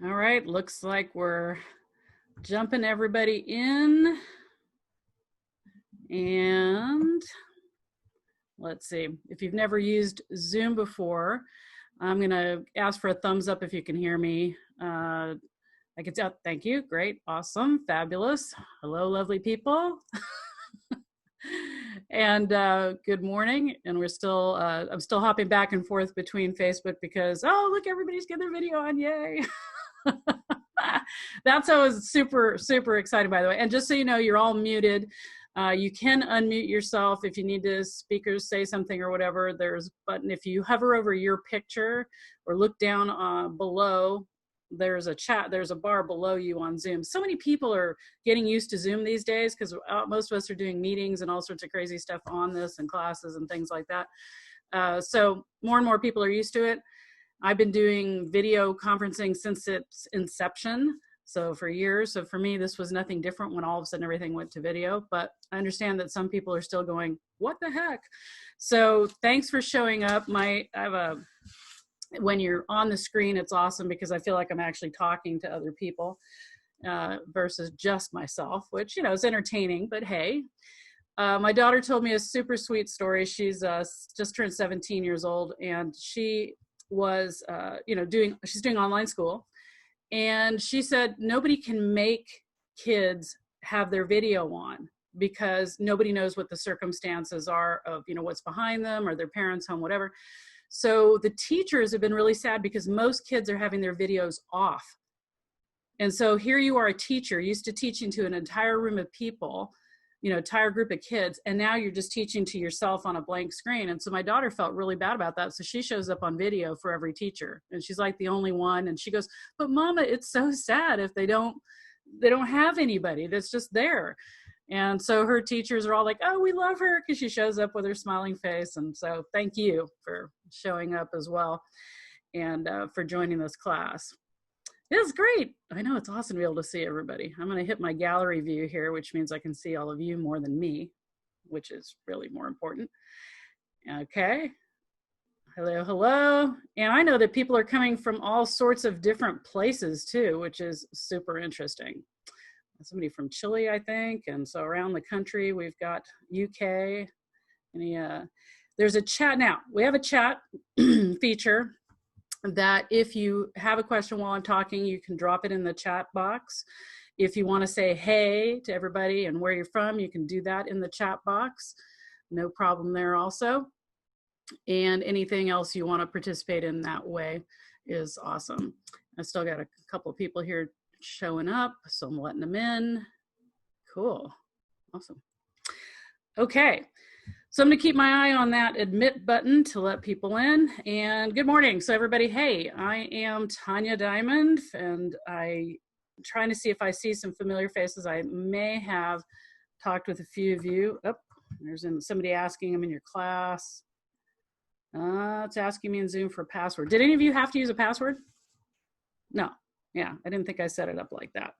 All right, looks like we're jumping everybody in. And let's see, if you've never used Zoom before, I'm gonna ask for a thumbs up if you can hear me. I can tell, thank you, great, awesome, fabulous. Hello, lovely people. And good morning. And we're still, I'm still hopping back and forth between Facebook because, oh, look, everybody's getting their video on, yay. That's I was super excited, by the way. And just so you know, you're all muted. You can unmute yourself if you need to speak or say something or whatever. There's a button. If you hover over your picture or look down below, there's a chat, there's a bar below you on Zoom. So many people are getting used to Zoom these days because most of us are doing meetings and all sorts of crazy stuff on this and classes and things like that. So more and more people are used to it. I've been doing video conferencing since its inception, so for years. So for me, this was nothing different when all of a sudden everything went to video, but I understand that some people are still going, what the heck? So thanks for showing up. When you're on the screen, it's awesome because I feel like I'm actually talking to other people versus just myself, which, you know, is entertaining, but hey. My daughter told me a super sweet story. She's just turned 17 years old, and she was, she's doing online school. And she said, nobody can make kids have their video on because nobody knows what the circumstances are of, you know, what's behind them or their parents' home, whatever. So the teachers have been really sad because most kids are having their videos off. And so here you are, a teacher used to teaching to an entire room of people, you know, entire group of kids, and now you're just teaching to yourself on a blank screen. And so my daughter felt really bad about that. So she shows up on video for every teacher, and she's like the only one. And she goes, but Mama, it's so sad if they don't have anybody that's just there. And so her teachers are all like, oh, we love her because she shows up with her smiling face. And so thank you for showing up as well and for joining this class. It's great. I know, it's awesome to be able to see everybody. I'm going to hit my gallery view here, which means I can see all of you more than me, which is really more important. Okay. Hello. And I know that people are coming from all sorts of different places too, which is super interesting. Somebody from Chile, I think. And so around the country, we've got UK. There's a chat now. We have a chat feature that if you have a question while I'm talking, you can drop it in the chat box. If you want to say hey to everybody and where you're from, you can do that in the chat box. No problem there also. And anything else you want to participate in that way is awesome. I still got a couple of people here showing up, so I'm letting them in. Cool. Awesome. Okay. So I'm going to keep my eye on that admit button to let people in. And good morning. So everybody, hey, I am Tanya Diamond, and I'm trying to see if I see some familiar faces. I may have talked with a few of you. Oh, there's somebody asking, I'm in your class. It's asking me in Zoom for a password. Did any of you have to use a password? No. Yeah, I didn't think I set it up like that.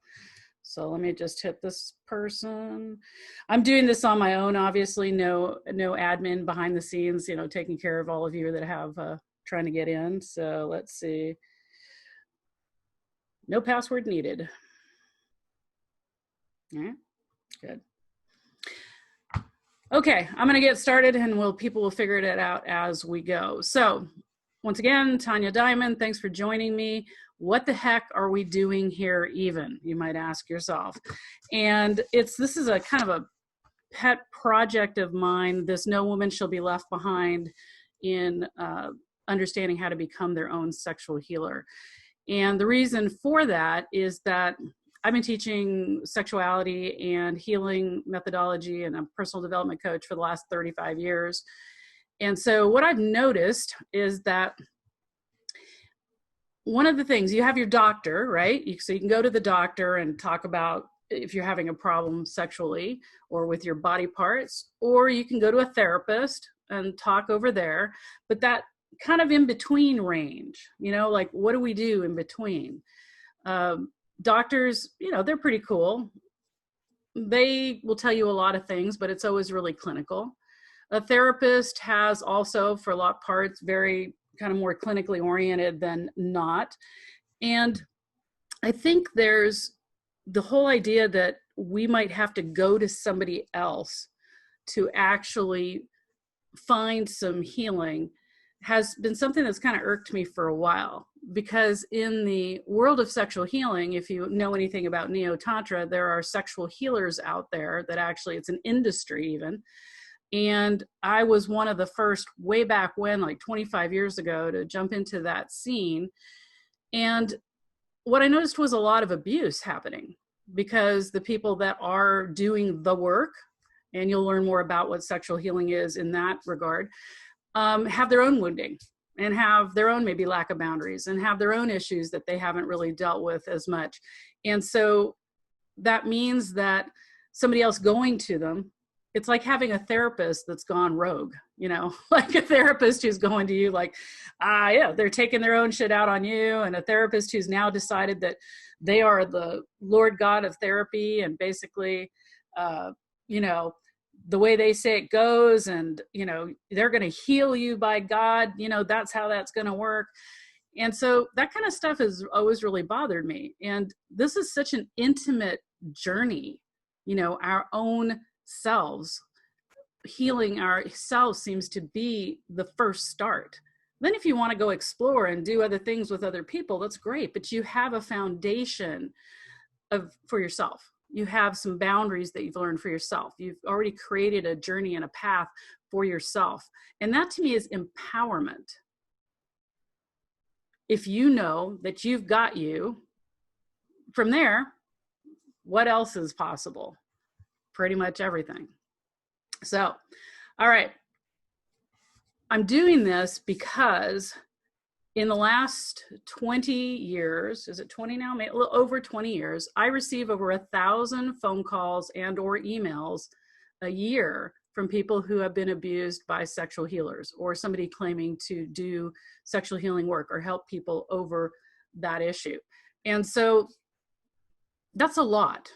So let me just hit this person. I'm doing this on my own, obviously, no admin behind the scenes, you know, taking care of all of you that have trying to get in. So let's see. No password needed. All right, good. Okay, I'm gonna get started and people will figure it out as we go. So once again, Tanya Diamond, thanks for joining me. What the heck are we doing here even, you might ask yourself. And this is a kind of a pet project of mine, this No Woman Shall Be Left Behind in understanding how to become their own sexual healer. And the reason for that is that I've been teaching sexuality and healing methodology, and I'm a personal development coach for the last 35 years. And so what I've noticed is that one of the things, you have your doctor, right? So you can go to the doctor and talk about if you're having a problem sexually or with your body parts, or you can go to a therapist and talk over there. But that kind of in between range, you know, like what do we do in between? Doctors, you know, they're pretty cool. They will tell you a lot of things, but it's always really clinical. A therapist has also, for a lot of parts, very kind of more clinically oriented than not. And I think there's the whole idea that we might have to go to somebody else to actually find some healing has been something that's kind of irked me for a while, because in the world of sexual healing, if you know anything about neo-tantra, there are sexual healers out there that actually, it's an industry even. And I was one of the first way back when, like 25 years ago, to jump into that scene. And what I noticed was a lot of abuse happening, because the people that are doing the work, and you'll learn more about what sexual healing is in that regard, have their own wounding and have their own maybe lack of boundaries and have their own issues that they haven't really dealt with as much. And so that means that somebody else going to them, it's like having a therapist that's gone rogue, you know, like a therapist who's going to you like, yeah, they're taking their own shit out on you. And a therapist who's now decided that they are the Lord God of therapy, and basically, you know, the way they say it goes, and, you know, they're going to heal you by God, you know, that's how that's going to work. And so that kind of stuff has always really bothered me. And this is such an intimate journey, you know, our own selves, healing ourselves seems to be the first start. Then if you want to go explore and do other things with other people, that's great, but you have a foundation for yourself. You have some boundaries that you've learned for yourself. You've already created a journey and a path for yourself. And that to me is empowerment. If you know that you've got you, from there, what else is possible? Pretty much everything. So, all right. I'm doing this because in the last 20 years, is it 20 now? A little over 20 years, I receive over 1,000 phone calls and or emails a year from people who have been abused by sexual healers, or somebody claiming to do sexual healing work or help people over that issue. And so that's a lot.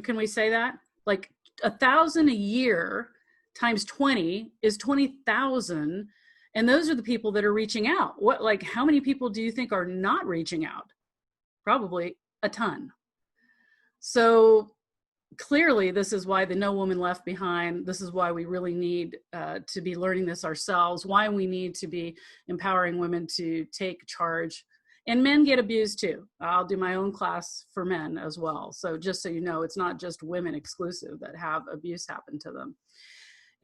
Can we say that? Like 1,000 a year times 20 is 20,000. And those are the people that are reaching out. What, like, how many people do you think are not reaching out? Probably a ton. So clearly, this is why the No Woman Left Behind, this is why we really need to be learning this ourselves, why we need to be empowering women to take charge. And men get abused too. I'll do my own class for men as well. So just so you know, it's not just women exclusive that have abuse happen to them.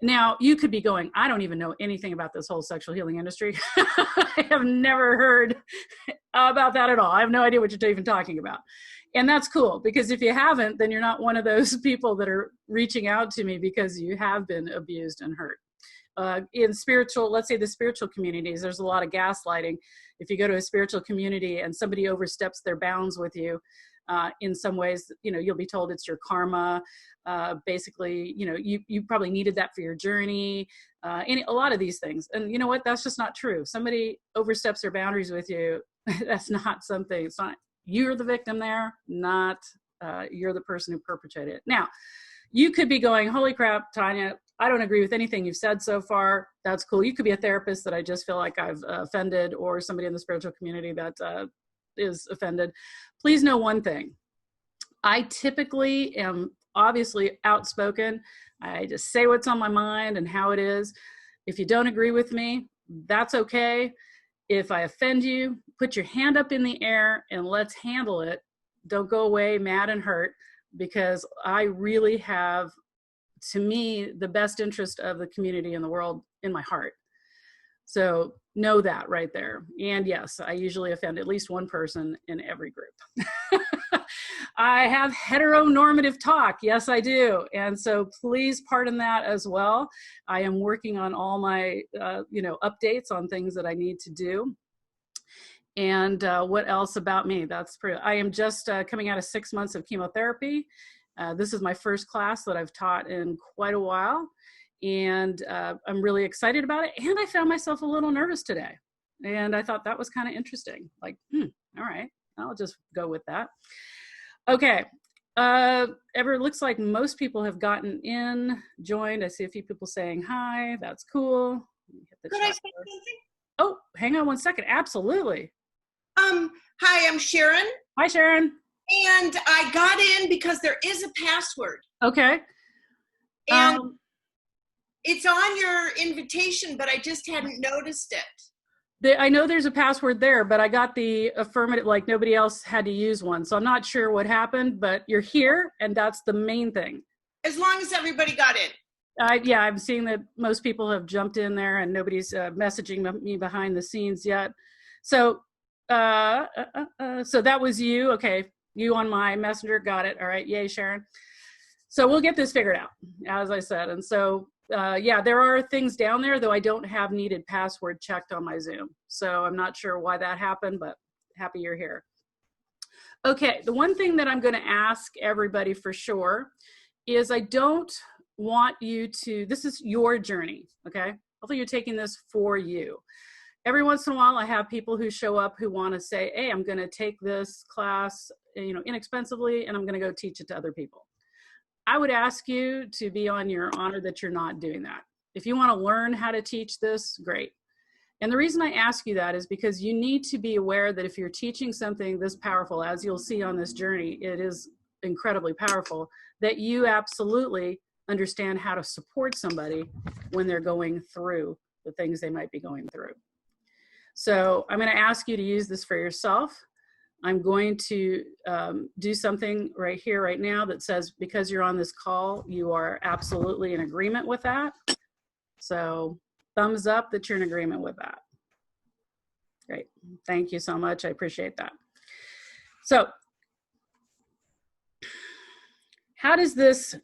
Now, you could be going, I don't even know anything about this whole sexual healing industry. I have never heard about that at all. I have no idea what you're even talking about. And that's cool, because if you haven't, then you're not one of those people that are reaching out to me because you have been abused and hurt. In spiritual, let's say the spiritual communities, there's a lot of gaslighting. If you go to a spiritual community and somebody oversteps their bounds with you, in some ways, you know, you'll be told it's your karma. Basically, you know, you probably needed that for your journey. A lot of these things. And you know what? That's just not true. If somebody oversteps their boundaries with you, that's not something, it's not, you're the victim there, not you're the person who perpetrated it. Now, you could be going, holy crap, Tanya, I don't agree with anything you've said so far. That's cool. You could be a therapist that I just feel like I've offended, or somebody in the spiritual community that is offended. Please know one thing. I typically am obviously outspoken. I just say what's on my mind and how it is. If you don't agree with me, that's okay. If I offend you, put your hand up in the air and let's handle it. Don't go away mad and hurt, because I really have, to me, the best interest of the community in the world in my heart. So know that right there. And yes, I usually offend at least one person in every group. I have heteronormative talk. Yes, I do. And so please pardon that as well. I am working on all my, updates on things that I need to do. And what else about me? I am just coming out of 6 months of chemotherapy. This is my first class that I've taught in quite a while. And I'm really excited about it. And I found myself a little nervous today. And I thought that was kind of interesting. Like, all right, I'll just go with that. Okay. Looks like most people have gotten joined. I see a few people saying hi. That's cool. Could I say something? Oh, hang on one second. Absolutely. Hi, I'm Sharon. Hi, Sharon. And I got in because there is a password. Okay. And it's on your invitation, but I just hadn't noticed it. I know there's a password there, but I got the affirmative, like nobody else had to use one. So I'm not sure what happened, but you're here, and that's the main thing. As long as everybody got in. Yeah, I'm seeing that most people have jumped in there, and nobody's messaging me behind the scenes yet. So, so that was you. Okay, you on my messenger. Got it. All right. Yay, Sharon. So we'll get this figured out, as I said. And so, yeah, there are things down there, though I don't have needed password checked on my Zoom. So I'm not sure why that happened, but happy you're here. Okay, the one thing that I'm going to ask everybody for sure is I don't want you to, this is your journey, okay? Hopefully you're taking this for you. Every once in a while, I have people who show up who want to say, hey, I'm going to take this class, inexpensively, and I'm going to go teach it to other people. I would ask you to be on your honor that you're not doing that. If you want to learn how to teach this, great. And the reason I ask you that is because you need to be aware that if you're teaching something this powerful, as you'll see on this journey, it is incredibly powerful, that you absolutely understand how to support somebody when they're going through the things they might be going through. So I'm going to ask you to use this for yourself. I'm going to do something right here, right now that says, because you're on this call, you are absolutely in agreement with that. So thumbs up that you're in agreement with that. Great. Thank you so much. I appreciate that. So how does this,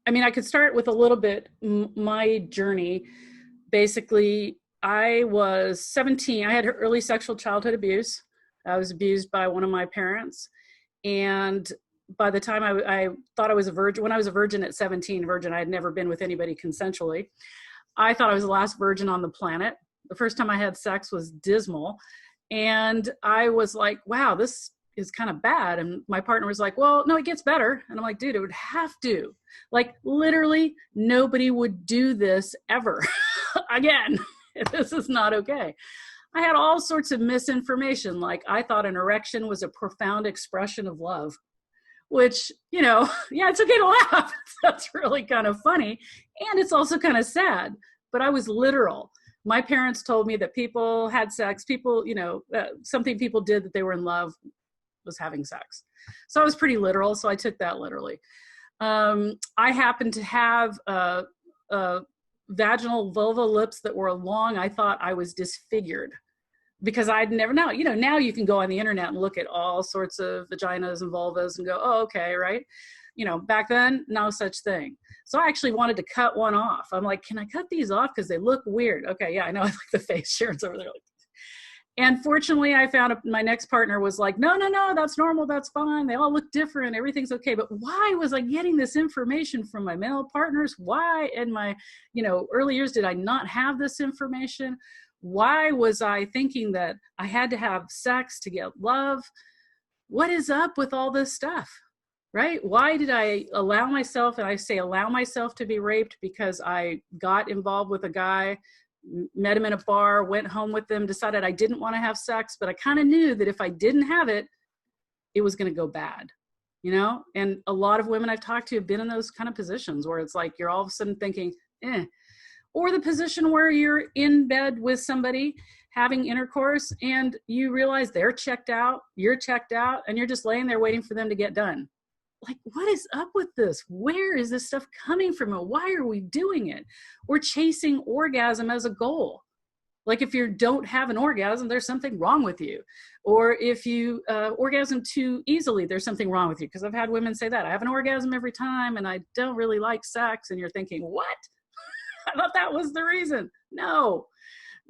I could start with a little bit, my journey. Basically, I was 17. I had early sexual childhood abuse. I was abused by one of my parents. And by the time I thought I was a virgin, when I was a virgin at 17, I had never been with anybody consensually. I thought I was the last virgin on the planet. The first time I had sex was dismal. And I was like, wow, this is kind of bad. And my partner was like, well, no, it gets better. And I'm like, dude, it would have to. Like, literally, nobody would do this ever again. This is not okay. I had all sorts of misinformation. Like, I thought an erection was a profound expression of love, which, yeah, it's okay to laugh. That's really kind of funny. And it's also kind of sad, but I was literal. My parents told me that people had sex, something people did that they were in love was having sex. So I was pretty literal. So I took that literally. I happened to have vaginal vulva lips that were long. I thought I was disfigured because I'd never now you can go on the internet and look at all sorts of vaginas and vulvas and go, oh, okay, right? Back then, no such thing. So I actually wanted to cut one off. I'm like, can I cut these off? Because they look weird. Okay, yeah, I know. I like the face. Sharon's over there. And fortunately, I found my next partner was like, no, that's normal. That's fine. They all look different. Everything's okay. But why was I getting this information from my male partners? Why in my, early years did I not have this information? Why was I thinking that I had to have sex to get love? What is up with all this stuff, right? Why did I allow myself, and I say allow myself to be raped because I got involved with a guy, met him in a bar, went home with them, decided I didn't want to have sex, but I kind of knew that if I didn't have it, it was going to go bad, And a lot of women I've talked to have been in those kind of positions where it's like you're all of a sudden thinking, or the position where you're in bed with somebody having intercourse and you realize they're checked out, you're checked out, and you're just laying there waiting for them to get done. Like, what is up with this? Where is this stuff coming from? And why are we doing it? We're chasing orgasm as a goal. Like, if you don't have an orgasm, there's something wrong with you. Or if you orgasm too easily, there's something wrong with you. Because I've had women say that. I have an orgasm every time and I don't really like sex. And you're thinking, what? I thought that was the reason. No,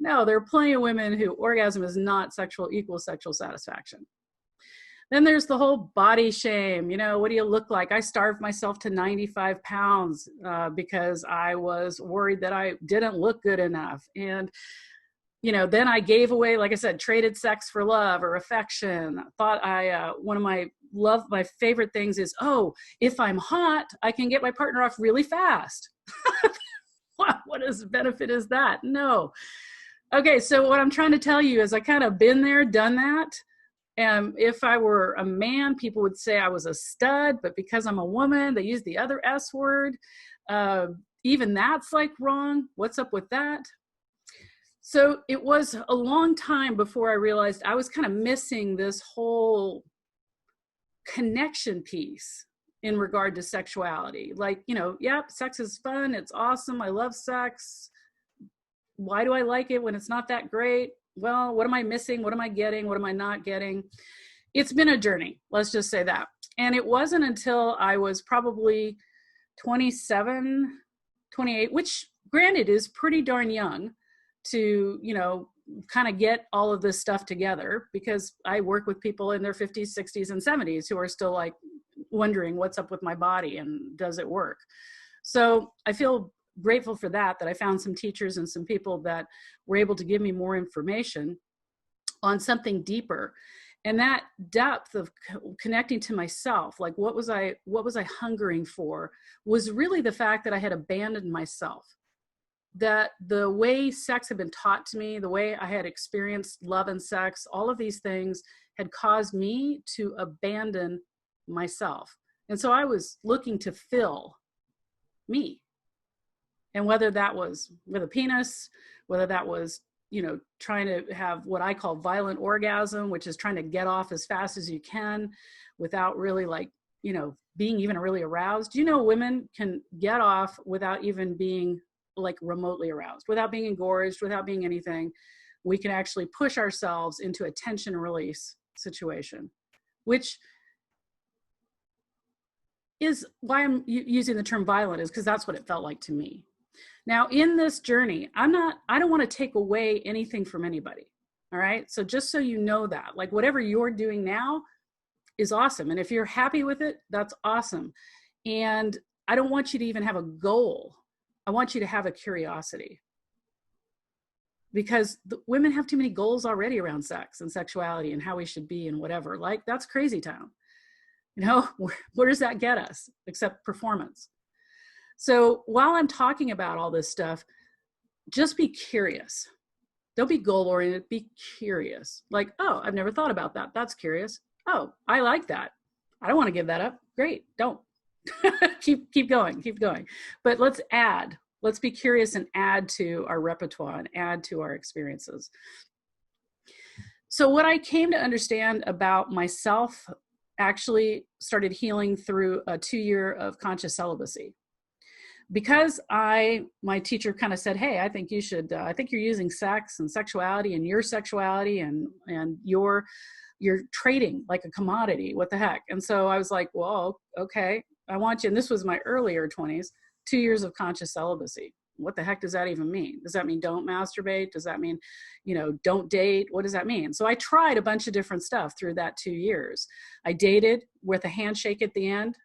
there are plenty of women who orgasm is not equal sexual satisfaction. Then there's the whole body shame. What do you look like? I starved myself to 95 pounds because I was worried that I didn't look good enough. And, then I gave away, like I said, traded sex for love or affection. Thought one of my favorite things is, if I'm hot, I can get my partner off really fast. What benefit is that? No. Okay, so what I'm trying to tell you is I kind of been there, done that. And if I were a man, people would say I was a stud, but because I'm a woman, they use the other S word. Even that's like wrong. What's up with that? So it was a long time before I realized I was kind of missing this whole connection piece in regard to sexuality. Like, yep, sex is fun. It's awesome. I love sex. Why do I like it when it's not that great? Well, what am I missing? What am I getting? What am I not getting? It's been a journey. Let's just say that. And it wasn't until I was probably 27, 28, which granted is pretty darn young to, kind of get all of this stuff together, because I work with people in their 50s, 60s, and 70s who are still like wondering what's up with my body and does it work? So I feel grateful for that I found some teachers and some people that were able to give me more information on something deeper. And that depth of connecting to myself, like what was I hungering for, was really the fact that I had abandoned myself. That the way sex had been taught to me, the way I had experienced love and sex, all of these things had caused me to abandon myself. And so I was looking to fill me. And whether that was with a penis, whether that was, trying to have what I call violent orgasm, which is trying to get off as fast as you can without really being even really aroused. Women can get off without even being like remotely aroused, without being engorged, without being anything. We can actually push ourselves into a tension release situation, which is why I'm using the term violent, is because that's what it felt like to me. Now, in this journey, I don't want to take away anything from anybody. All right. So just so you know that, like, whatever you're doing now is awesome. And if you're happy with it, that's awesome. And I don't want you to even have a goal. I want you to have a curiosity, because women have too many goals already around sex and sexuality and how we should be and whatever. Like, that's crazy town. Where does that get us except performance? So while I'm talking about all this stuff, just be curious. Don't be goal oriented, be curious. Like, oh, I've never thought about that. That's curious. Oh, I like that. I don't want to give that up. Great. Don't. keep going. But let's be curious and add to our repertoire and add to our experiences. So what I came to understand about myself actually started healing through a 2-year of conscious celibacy. Because my teacher kind of said, hey, I think you're using sex and sexuality and your sexuality and you're trading like a commodity. What the heck? And so I was like, well, okay, I want you. And this was my earlier 20s, 2 years of conscious celibacy. What the heck does that even mean? Does that mean don't masturbate? Does that mean, don't date? What does that mean? So I tried a bunch of different stuff through that 2 years. I dated with a handshake at the end,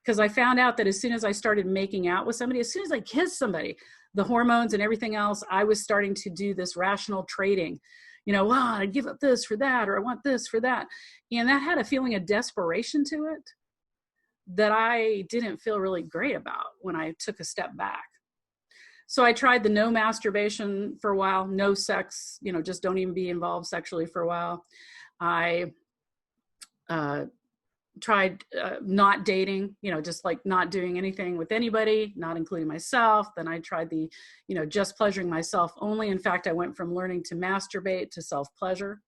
because I found out that as soon as I started making out with somebody, as soon as I kissed somebody, the hormones and everything else, I was starting to do this rational trading. Well, I give up this for that, or I want this for that. And that had a feeling of desperation to it that I didn't feel really great about when I took a step back. So I tried the no masturbation for a while, no sex, just don't even be involved sexually for a while. I tried not dating, just like not doing anything with anybody, not including myself. Then I tried the, just pleasuring myself only. In fact, I went from learning to masturbate to self-pleasure,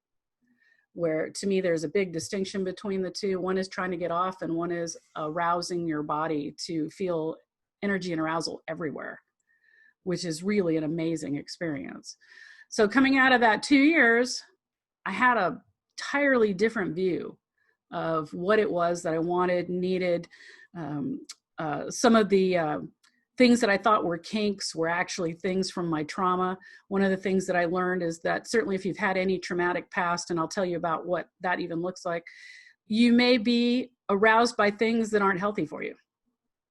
where to me, there's a big distinction between the two. One is trying to get off, and one is arousing your body to feel energy and arousal everywhere, which is really an amazing experience. So coming out of that 2 years, I had a entirely different view of what it was that I wanted, needed. Some of the things that I thought were kinks were actually things from my trauma. One of the things that I learned is that certainly if you've had any traumatic past, and I'll tell you about what that even looks like, you may be aroused by things that aren't healthy for you.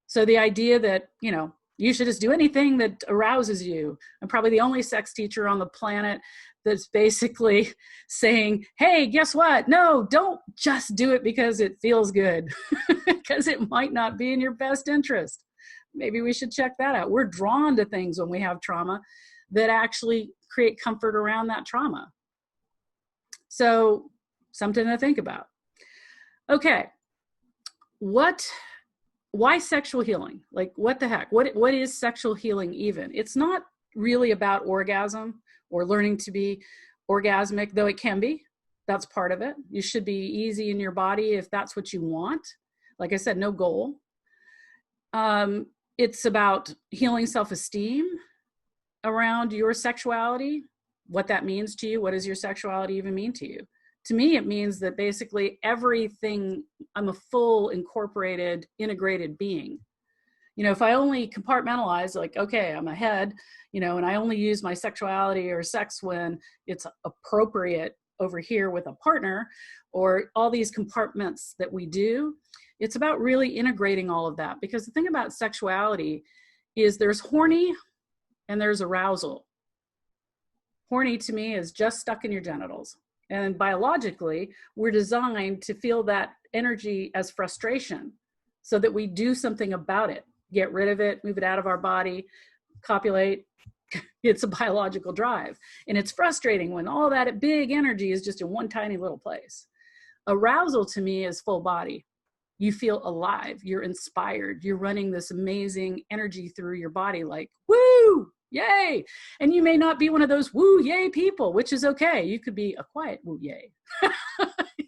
So the idea that, you should just do anything that arouses you. I'm probably the only sex teacher on the planet that's basically saying, hey, guess what? No, don't just do it because it feels good, because it might not be in your best interest. Maybe we should check that out. We're drawn to things when we have trauma that actually create comfort around that trauma. So Something to think about. Okay. Why sexual healing? Like, what the heck? What is sexual healing even? It's not really about orgasm or learning to be orgasmic, though it can be. That's part of it. You should be easy in your body if that's what you want. Like I said, no goal. It's about healing self-esteem around your sexuality, what that means to you. What does your sexuality even mean to you? To me, it means that basically everything, I'm a full, incorporated, integrated being. You know, if I only compartmentalize, like, okay, I'm a head, you know, and I only use my sexuality or sex when it's appropriate over here with a partner, or all these compartments that we do, it's about really integrating all of that. Because the thing about sexuality is there's horny and there's arousal. Horny to me is just stuck in your genitals. And biologically, we're designed to feel that energy as frustration so that we do something about it, get rid of it, move it out of our body, copulate. It's a biological drive. And it's frustrating when all that big energy is just in one tiny little place. Arousal to me is full body. You feel alive, you're inspired, you're running this amazing energy through your body like, woo, yay. And you may not be one of those woo, yay people, which is okay. You could be a quiet woo, yay.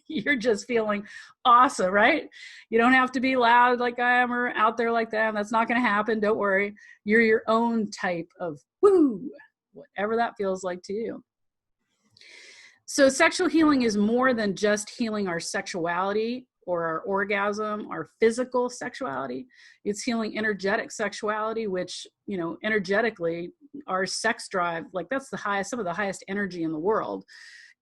You're just feeling awesome, right? You don't have to be loud like I am or out there like that. That's not going to happen. Don't worry. You're your own type of woo, whatever that feels like to you. So sexual healing is more than just healing our sexuality or our orgasm, our physical sexuality. It's healing energetic sexuality, which, you know, energetically, our sex drive, like that's the highest, some of the highest energy in the world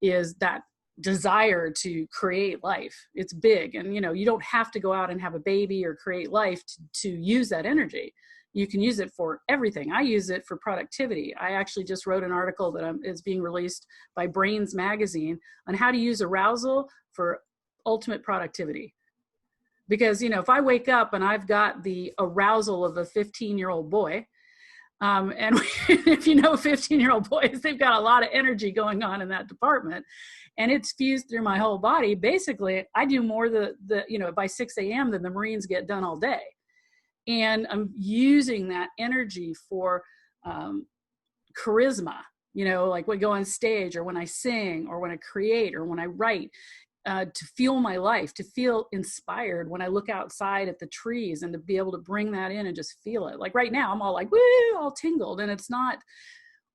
is that desire to create life. It's big. And, you know, you don't have to go out and have a baby or create life to use that energy. You can use it for everything. I use it for productivity. I actually just wrote an article that is being released by Brains Magazine on how to use arousal for ultimate productivity. Because, you know, if I wake up and I've got the arousal of a 15-year-old boy, and if you know 15-year-old boys, they've got a lot of energy going on in that department, and it's fused through my whole body. Basically, I do more you know, by 6 a.m. than the Marines get done all day. And I'm using that energy for charisma, you know, like when I go on stage or when I sing or when I create or when I write, to fuel my life, to feel inspired when I look outside at the trees and to be able to bring that in and just feel it. Like right now, I'm all like, woo, all tingled. And it's not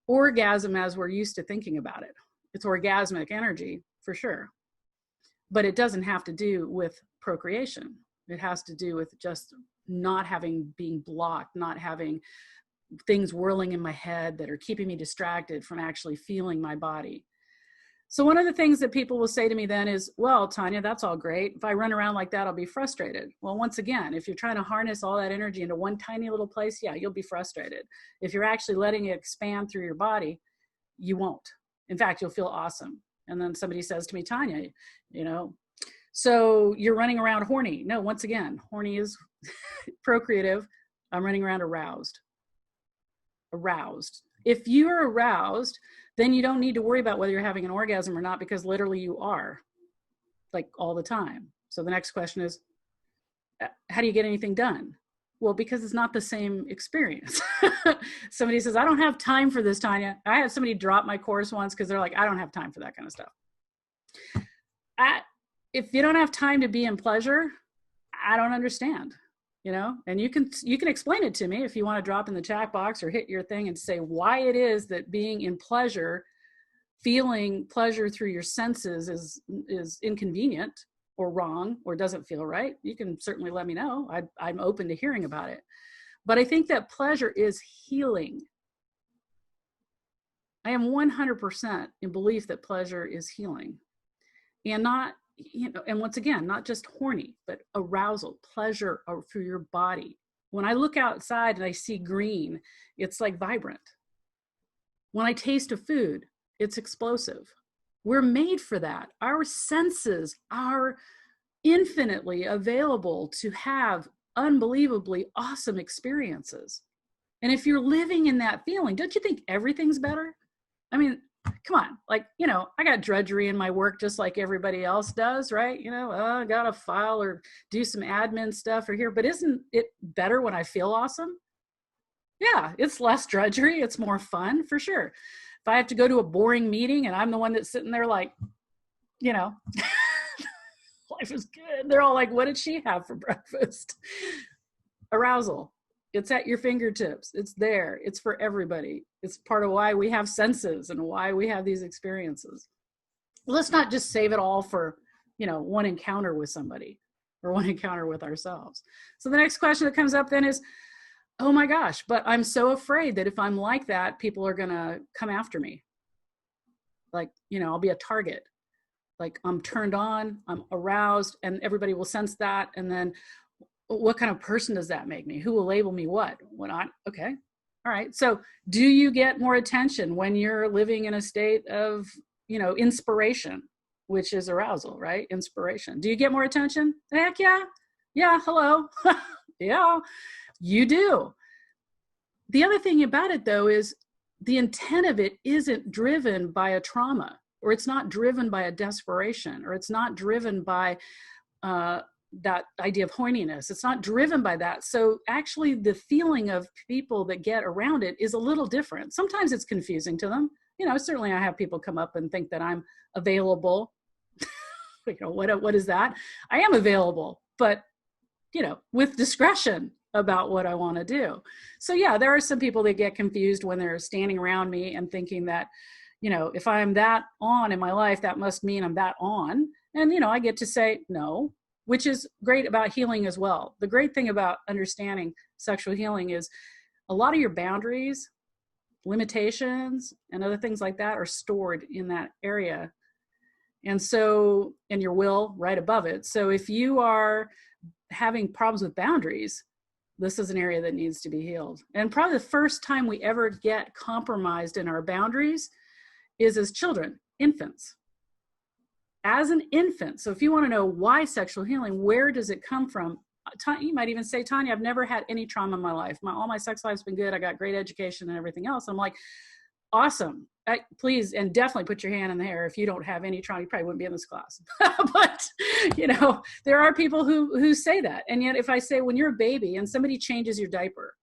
orgasm as we're used to thinking about it. It's orgasmic energy for sure. But it doesn't have to do with procreation. It has to do with just not being blocked, not having things whirling in my head that are keeping me distracted from actually feeling my body. So one of the things that people will say to me then is, well, Tanya, that's all great. If I run around like that, I'll be frustrated. Well, once again, if you're trying to harness all that energy into one tiny little place, yeah, you'll be frustrated. If you're actually letting it expand through your body, you won't. In fact, you'll feel awesome. And then somebody says to me, Tanya, you know, so you're running around horny. No, once again, horny is procreative. I'm running around aroused. Aroused. If you're aroused, then you don't need to worry about whether you're having an orgasm or not, because literally you are, like all the time. So the next question is, how do you get anything done? Well, because it's not the same experience. Somebody says, I don't have time for this, Tanya. I had somebody drop my course once because they're like, I don't have time for that kind of stuff. If you don't have time to be in pleasure, I don't understand. You know, and you can explain it to me if you want to drop in the chat box or hit your thing and say why it is that being in pleasure, feeling pleasure through your senses is inconvenient or wrong or doesn't feel right. You can certainly let me know. I'm open to hearing about it. But I think that pleasure is healing. I am 100% in belief that pleasure is healing, and not, you know, and once again, not just horny, but arousal, pleasure through your body. When I look outside and I see green, it's like vibrant. When I taste a food, it's explosive. We're made for that. Our senses are infinitely available to have unbelievably awesome experiences. And if you're living in that feeling, don't you think everything's better? I mean, come on, like, I got drudgery in my work just like everybody else does, right? I got to file or do some admin stuff or here, but isn't it better when I feel awesome? Yeah, it's less drudgery. It's more fun for sure. If I have to go to a boring meeting and I'm the one that's sitting there like, life is good. They're all like, what did she have for breakfast? Arousal. It's at your fingertips. It's there. It's for everybody. It's part of why we have senses and why we have these experiences. Let's not just save it all for, one encounter with somebody or one encounter with ourselves. So the next question that comes up then is, oh my gosh, but I'm so afraid that if I'm like that, people are going to come after me. Like, I'll be a target. Like I'm turned on, I'm aroused, and everybody will sense that. And then what kind of person does that make me? Who will label me what? Okay. All right. So do you get more attention when you're living in a state of, inspiration, which is arousal, right? Inspiration. Do you get more attention? Heck yeah. Yeah. Hello. Yeah, you do. The other thing about it though, is the intent of it isn't driven by a trauma, or it's not driven by a desperation, or it's not driven by, that idea of horniness. It's not driven by that. So actually the feeling of people that get around it is a little different. Sometimes it's confusing to them. Certainly I have people come up and think that I'm available. What is that? I am available, but with discretion about what I want to do. So yeah, there are some people that get confused when they're standing around me and thinking that, if I'm that on in my life, that must mean I'm that on. And, I get to say no, which is great about healing as well. The great thing about understanding sexual healing is a lot of your boundaries, limitations, and other things like that are stored in that area. And so, and your will right above it. So if you are having problems with boundaries, this is an area that needs to be healed. And probably the first time we ever get compromised in our boundaries is as children, infants. As an infant. So if you want to know why sexual healing, where does it come from? You might even say, Tanya, I've never had any trauma in my life. All my sex life's been good. I got great education and everything else. I'm like, awesome. Please, and definitely put your hand in the air. If you don't have any trauma, you probably wouldn't be in this class. But, there are people who say that. And yet if I say, when you're a baby and somebody changes your diaper,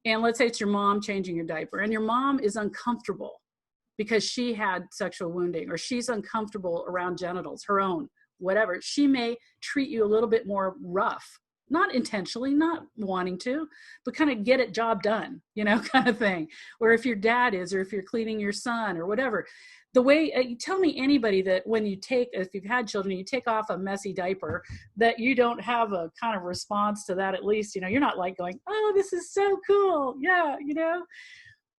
and let's say it's your mom changing your diaper, and your mom is uncomfortable because she had sexual wounding, or she's uncomfortable around genitals, her own, whatever, she may treat you a little bit more rough, not intentionally, not wanting to, but kind of get it job done, kind of thing. Or if your dad is, or if you're cleaning your son or whatever, the way, you tell me anybody that when if you've had children, you take off a messy diaper, that you don't have a kind of response to that, at least, you're not like going, oh, this is so cool. Yeah.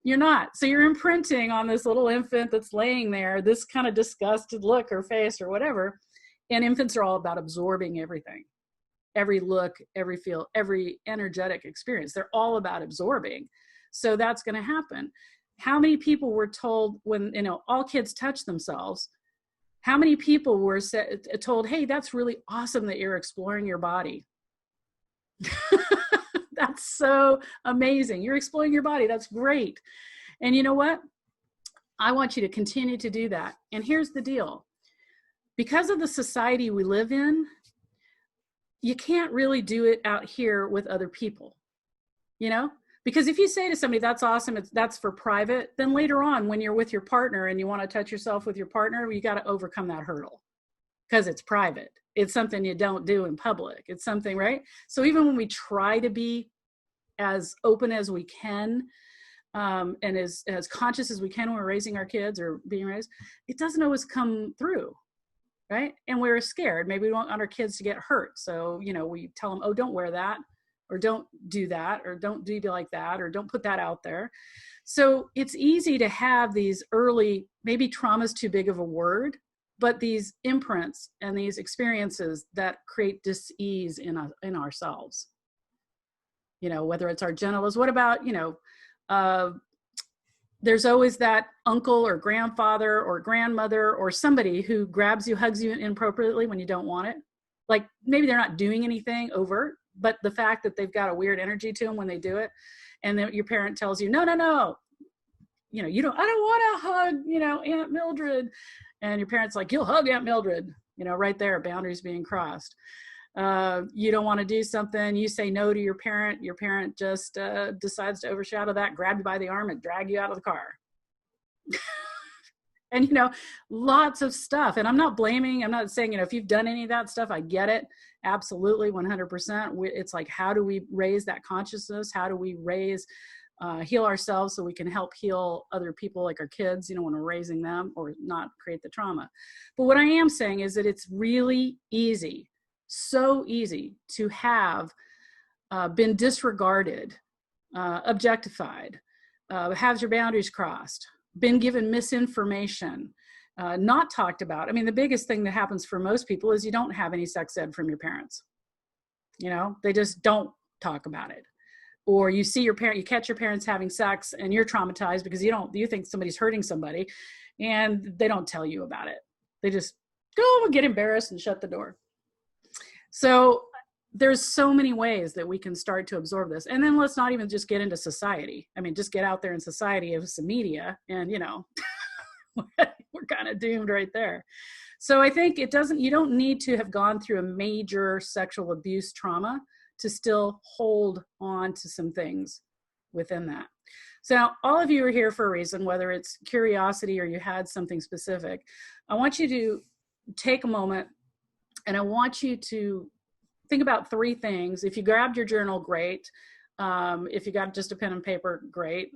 You're not. So you're imprinting on this little infant that's laying there, this kind of disgusted look or face or whatever. And infants are all about absorbing everything, every look, every feel, every energetic experience. They're all about absorbing. So that's going to happen. How many people were told when, all kids touch themselves, how many people were told, hey, that's really awesome that you're exploring your body. That's so amazing. You're exploring your body. That's great. And you know what? I want you to continue to do that. And here's the deal. Because of the society we live in, you can't really do it out here with other people, because if you say to somebody, that's awesome, that's for private, then later on when you're with your partner and you want to touch yourself with your partner, you got to overcome that hurdle because it's private. It's something you don't do in public. It's something, right? So even when we try to be as open as we can, and as conscious as we can when we're raising our kids or being raised, it doesn't always come through, right? And we're scared. Maybe we don't want our kids to get hurt. So, we tell them, oh, don't wear that, or don't do that, or don't be like that, or don't put that out there. So it's easy to have these early, maybe trauma's too big of a word, but these imprints and these experiences that create dis-ease in ourselves. Whether it's our genitals, what about, there's always that uncle or grandfather or grandmother or somebody who grabs you, hugs you inappropriately when you don't want it. Like maybe they're not doing anything overt, but the fact that they've got a weird energy to them when they do it, and then your parent tells you, no, you don't, I don't want to hug, Aunt Mildred. And your parents like, you'll hug Aunt Mildred, right there, boundaries being crossed. You don't want to do something, you say no to your parent just decides to overshadow that, grab you by the arm and drag you out of the car. And, lots of stuff. And I'm not blaming, I'm not saying, if you've done any of that stuff, I get it. Absolutely, 100%. It's like, how do we raise that consciousness? How do we heal ourselves so we can help heal other people, like our kids, when we're raising them, or not create the trauma. But what I am saying is that it's really easy, so easy to have been disregarded, objectified, have your boundaries crossed, been given misinformation, not talked about. I mean, the biggest thing that happens for most people is you don't have any sex ed from your parents. They just don't talk about it. Or you see you catch your parents having sex and you're traumatized because you think somebody's hurting somebody, and they don't tell you about it. They just go and get embarrassed and shut the door. So there's so many ways that we can start to absorb this. And then let's not even just get into society. I mean, just get out there in society with some media and, we're kind of doomed right there. So I think you don't need to have gone through a major sexual abuse trauma to still hold on to some things within that. So now, all of you are here for a reason, whether it's curiosity or you had something specific. I want you to take a moment and I want you to think about 3 things. If you grabbed your journal, great. If you got just a pen and paper, great.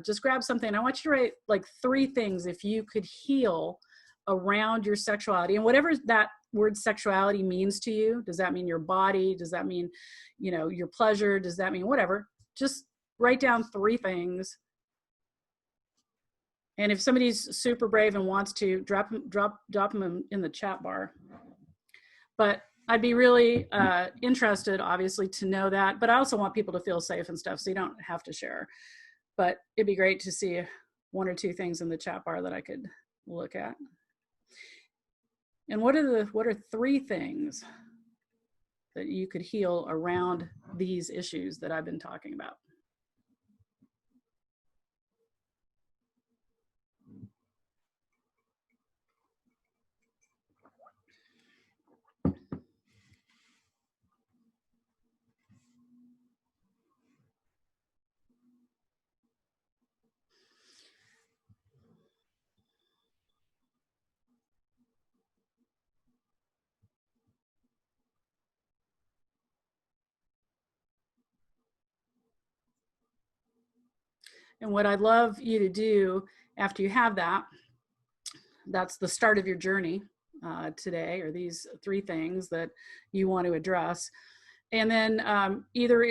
Just grab something. I want you to write like 3 things if you could heal around your sexuality, and whatever that word sexuality means to you. Does that mean your body? Does that mean, your pleasure? Does that mean whatever? Just write down 3 things. And if somebody's super brave and wants to, drop them in the chat bar. But I'd be really interested, obviously, to know that. But I also want people to feel safe and stuff, so you don't have to share. But it'd be great to see 1 or 2 things in the chat bar that I could look at. And what are 3 things that you could heal around these issues that I've been talking about? And what I'd love you to do after you have that's the start of your journey today, or these 3 things that you want to address. And then either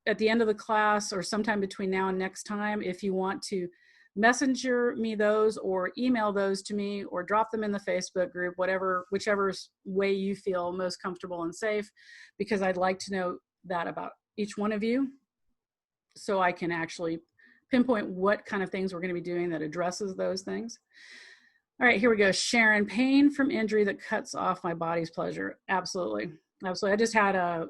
at the end of the class or sometime between now and next time, if you want to messenger me those or email those to me or drop them in the Facebook group, whichever way you feel most comfortable and safe, because I'd like to know that about each one of you, so I can actually pinpoint what kind of things we're going to be doing that addresses those things. All right, here we go. Sharon, pain from injury that cuts off my body's pleasure. Absolutely. Absolutely. I just had a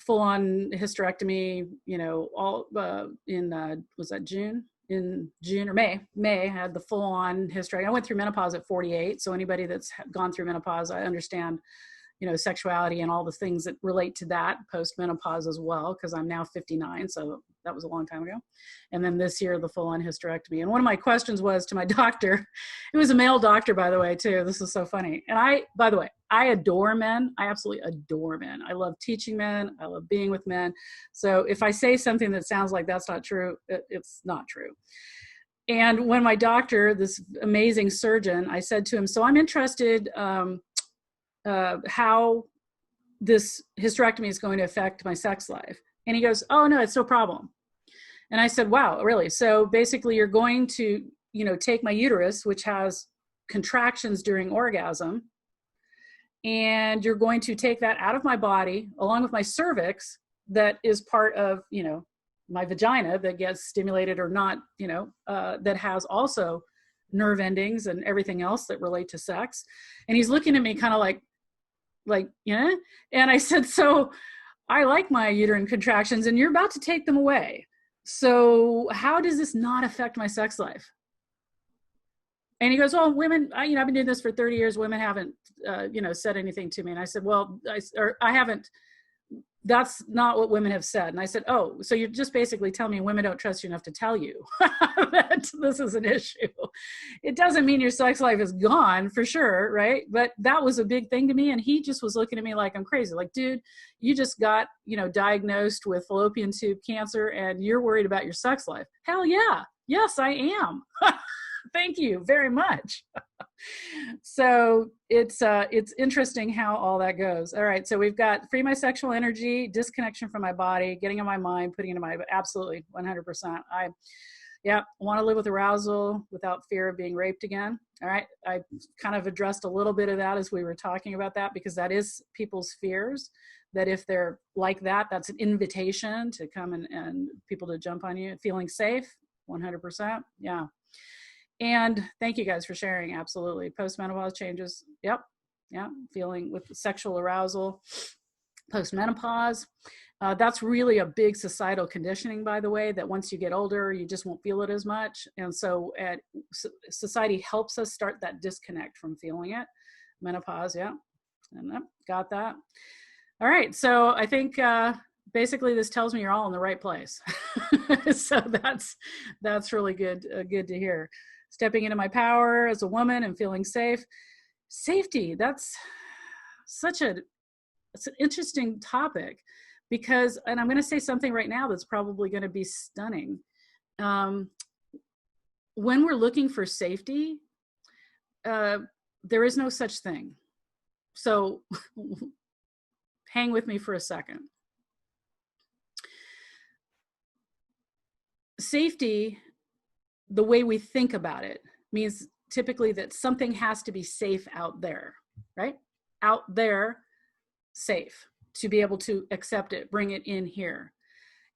full-on hysterectomy, all was that June? In June or May, I had the full-on hysterectomy. I went through menopause at 48. So anybody that's gone through menopause, I understand sexuality and all the things that relate to that post-menopause as well, because I'm now 59, so that was a long time ago. And then this year, the full-on hysterectomy. And one of my questions was to my doctor, it was a male doctor, by the way, too. This is so funny. And by the way, I adore men. I absolutely adore men. I love teaching men. I love being with men. So if I say something that sounds like that's not true, it's not true. And when my doctor, this amazing surgeon, I said to him, so I'm interested how this hysterectomy is going to affect my sex life. And he goes, oh no, it's no problem. And I said, wow, really? So basically you're going to, take my uterus, which has contractions during orgasm, and you're going to take that out of my body along with my cervix that is part of, my vagina that gets stimulated or not, that has also nerve endings and everything else that relate to sex. And he's looking at me kind of like, yeah. And I said, so I like my uterine contractions and you're about to take them away. So how does this not affect my sex life? And he goes, well, women, I've been doing this for 30 years. Women haven't, said anything to me. And I said, well, I haven't, that's not what women have said. And I said, oh, so you're just basically telling me women don't trust you enough to tell you that this is an issue. It doesn't mean your sex life is gone for sure, right? But that was a big thing to me. And he just was looking at me like I'm crazy. Like, dude, you just got, diagnosed with fallopian tube cancer and you're worried about your sex life. Hell yeah. Yes, I am. Thank you very much. So it's interesting how all that goes. All right, so we've got free my sexual energy, disconnection from my body, getting in my mind, putting it in my, absolutely 100%. I want to live with arousal without fear of being raped again. All right, I kind of addressed a little bit of that as we were talking about that, because that is people's fears, that if they're like that, that's an invitation to come and people to jump on you. Feeling safe, 100%. Yeah. And thank you guys for sharing. Absolutely. Postmenopause changes. Yep. Yeah. Feeling with sexual arousal, postmenopause. That's really a big societal conditioning, by the way, that once you get older, you just won't feel it as much. And so society helps us start that disconnect from feeling it. Menopause. Yeah. And got that. All right. So I think, basically this tells me you're all in the right place. So that's really good to hear. Stepping into my power as a woman and feeling safe. Safety, that's it's an interesting topic, because, and I'm going to say something right now that's probably going to be stunning. When we're looking for safety, there is no such thing. So hang with me for a second. Safety, the way we think about it, means typically that something has to be safe out there, right? Out there, safe, to be able to accept it, bring it in here.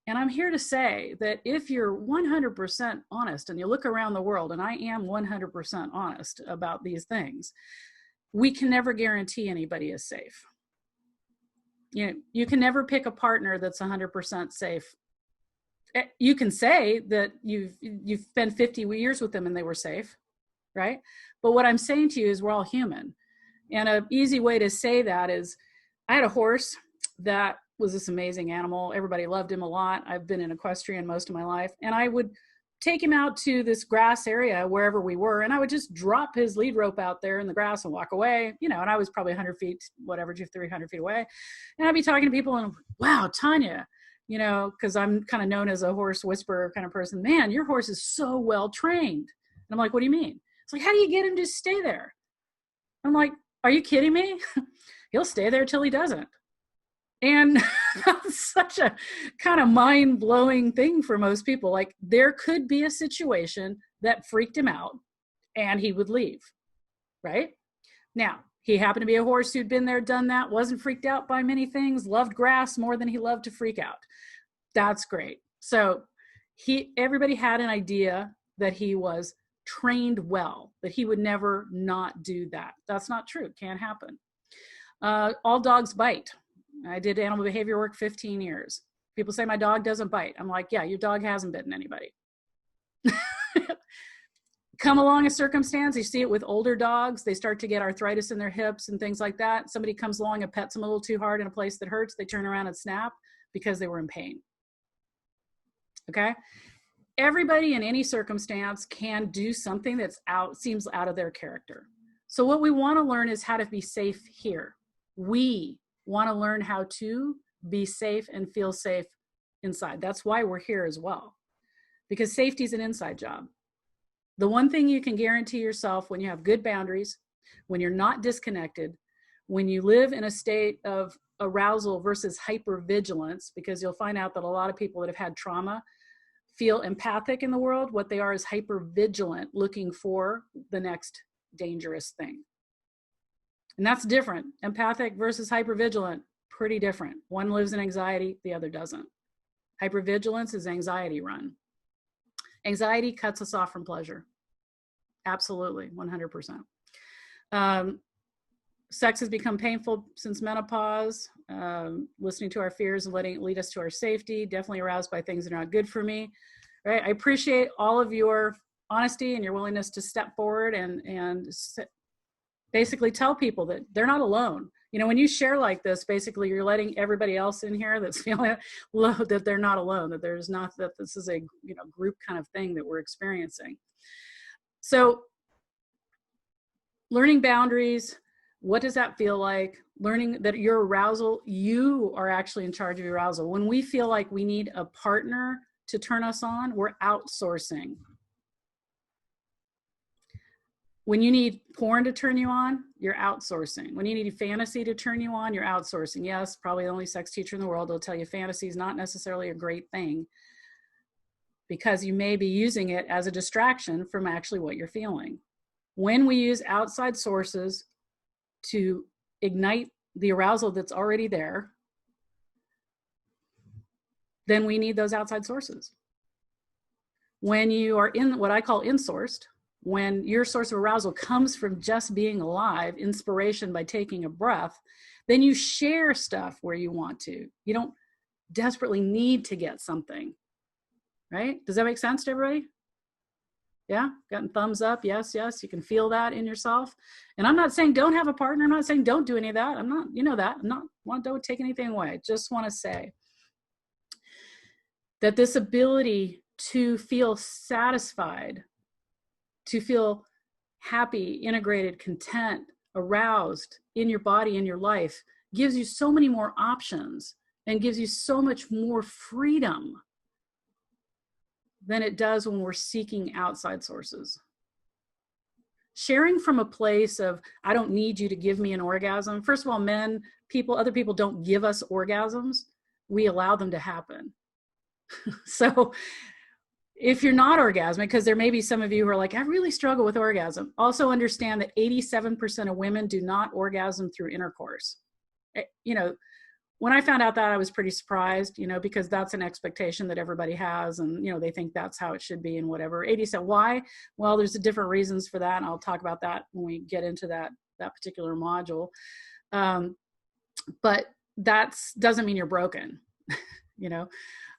And I'm here to say that if you're 100% honest, and you look around the world, and I am 100% honest about these things, we can never guarantee anybody is safe. You can never pick a partner that's 100% safe. You can say that you've spent 50 years with them and they were safe, right? But what I'm saying to you is we're all human. And an easy way to say that is, I had a horse that was this amazing animal. Everybody loved him a lot. I've been in equestrian most of my life. And I would take him out to this grass area wherever we were, and I would just drop his lead rope out there in the grass and walk away, and I was probably 100 feet, whatever, 300 feet away. And I'd be talking to people and, wow, Tanya, because I'm kind of known as a horse whisperer kind of person. Man, your horse is so well trained. And I'm like, what do you mean? It's like, how do you get him to stay there? I'm like, are you kidding me? He'll stay there till he doesn't. And that's such a kind of mind-blowing thing for most people. Like, there could be a situation that freaked him out and he would leave, right? Now, he happened to be a horse who'd been there, done that, wasn't freaked out by many things, loved grass more than he loved to freak out. That's great. So everybody had an idea that he was trained well, that he would never not do that. That's not true. It can't happen. All dogs bite. I did animal behavior work 15 years. People say my dog doesn't bite. I'm like, yeah, your dog hasn't bitten anybody. Come along a circumstance, you see it with older dogs, they start to get arthritis in their hips and things like that. Somebody comes along and pets them a little too hard in a place that hurts, they turn around and snap because they were in pain. Okay? Everybody in any circumstance can do something that's seems out of their character. So what we want to learn is how to be safe here. We want to learn how to be safe and feel safe inside. That's why we're here as well, because safety is an inside job. The one thing you can guarantee yourself when you have good boundaries, when you're not disconnected, when you live in a state of arousal versus hypervigilance, because you'll find out that a lot of people that have had trauma feel empathic in the world. What they are is hypervigilant, looking for the next dangerous thing. And that's different. Empathic versus hypervigilant, pretty different. One lives in anxiety, the other doesn't. Hypervigilance is anxiety run. Anxiety cuts us off from pleasure. Absolutely, 100%. sex has become painful since menopause. Listening to our fears and letting it lead us to our safety. Definitely aroused by things that are not good for me. Right? I appreciate all of your honesty and your willingness to step forward and basically tell people that they're not alone. You know, when you share like this, basically you're letting everybody else in here that's feeling low that they're not alone, that there's not, that this is a, you know, group kind of thing that we're experiencing. So learning boundaries, what does that feel like? Learning that your arousal, you are actually in charge of your arousal. When we feel like we need a partner to turn us on, we're outsourcing. When you need porn to turn you on, you're outsourcing. When you need fantasy to turn you on, you're outsourcing. Yes, probably the only sex teacher in the world will tell you fantasy is not necessarily a great thing because you may be using it as a distraction from actually what you're feeling. When we use outside sources to ignite the arousal that's already there, then we need those outside sources. When you are in what I call insourced, when your source of arousal comes from just being alive, inspiration by taking a breath, then you share stuff where you want to. You don't desperately need to get something, right? Does that make sense to everybody? Yeah, gotten thumbs up. Yes, yes, you can feel that in yourself. And I'm not saying don't have a partner. I'm not saying don't do any of that. I'm not, you know that. I'm not, don't take anything away. I just want to say that this ability to feel satisfied, to feel happy, integrated, content, aroused in your body, in your life, gives you so many more options and gives you so much more freedom than it does when we're seeking outside sources. Sharing from a place of, I don't need you to give me an orgasm. First of all, men, people, other people don't give us orgasms. We allow them to happen. So if you're not orgasmic, because there may be some of you who are like, I really struggle with orgasm. Also understand that 87% of women do not orgasm through intercourse. You know, when I found out that, I was pretty surprised, you know, because that's an expectation that everybody has. And, you know, they think that's how it should be and whatever. 87, why? Well, there's different reasons for that. And I'll talk about that when we get into that particular module. But that doesn't mean you're broken, you know.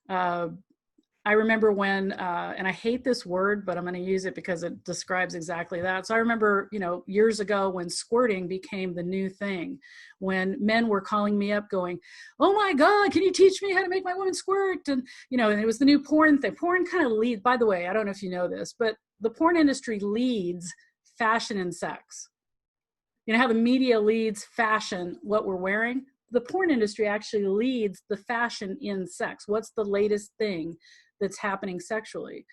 I remember when, and I hate this word, but I'm going to use it because it describes exactly that. So I remember, you know, years ago when squirting became the new thing, when men were calling me up going, oh my God, can you teach me how to make my woman squirt? And, you know, and it was the new porn thing. Porn kind of leads, by the way, I don't know if you know this, but the porn industry leads fashion and sex. You know how the media leads fashion, what we're wearing? The porn industry actually leads the fashion in sex. What's the latest thing that's happening sexually?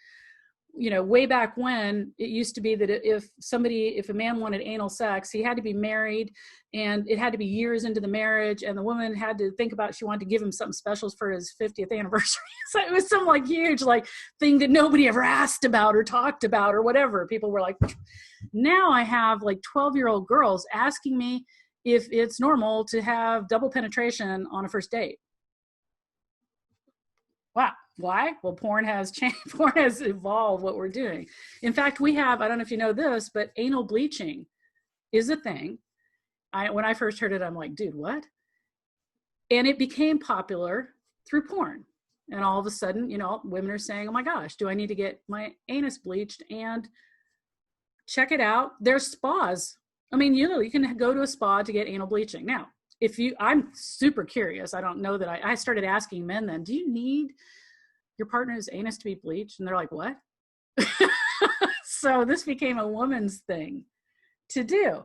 You know, way back when, it used to be that if a man wanted anal sex, he had to be married and it had to be years into the marriage, and the woman had to think about, she wanted to give him something special for his 50th anniversary. So it was some like huge like thing that nobody ever asked about or talked about or whatever. People were like, now I have like 12-year-old girls asking me if it's normal to have double penetration on a first date. Wow. Why? Well, porn has changed. Porn has evolved what we're doing. In fact, we have, I don't know if you know this, but anal bleaching is a thing. When I first heard it, I'm like, dude, what? And it became popular through porn. And all of a sudden, you know, women are saying, oh my gosh, do I need to get my anus bleached? And check it out. There's spas. I mean, you can go to a spa to get anal bleaching. Now, I'm super curious. I don't know that I started asking men then, do you need your partner's anus to be bleached? And they're like, what? So this became a woman's thing to do.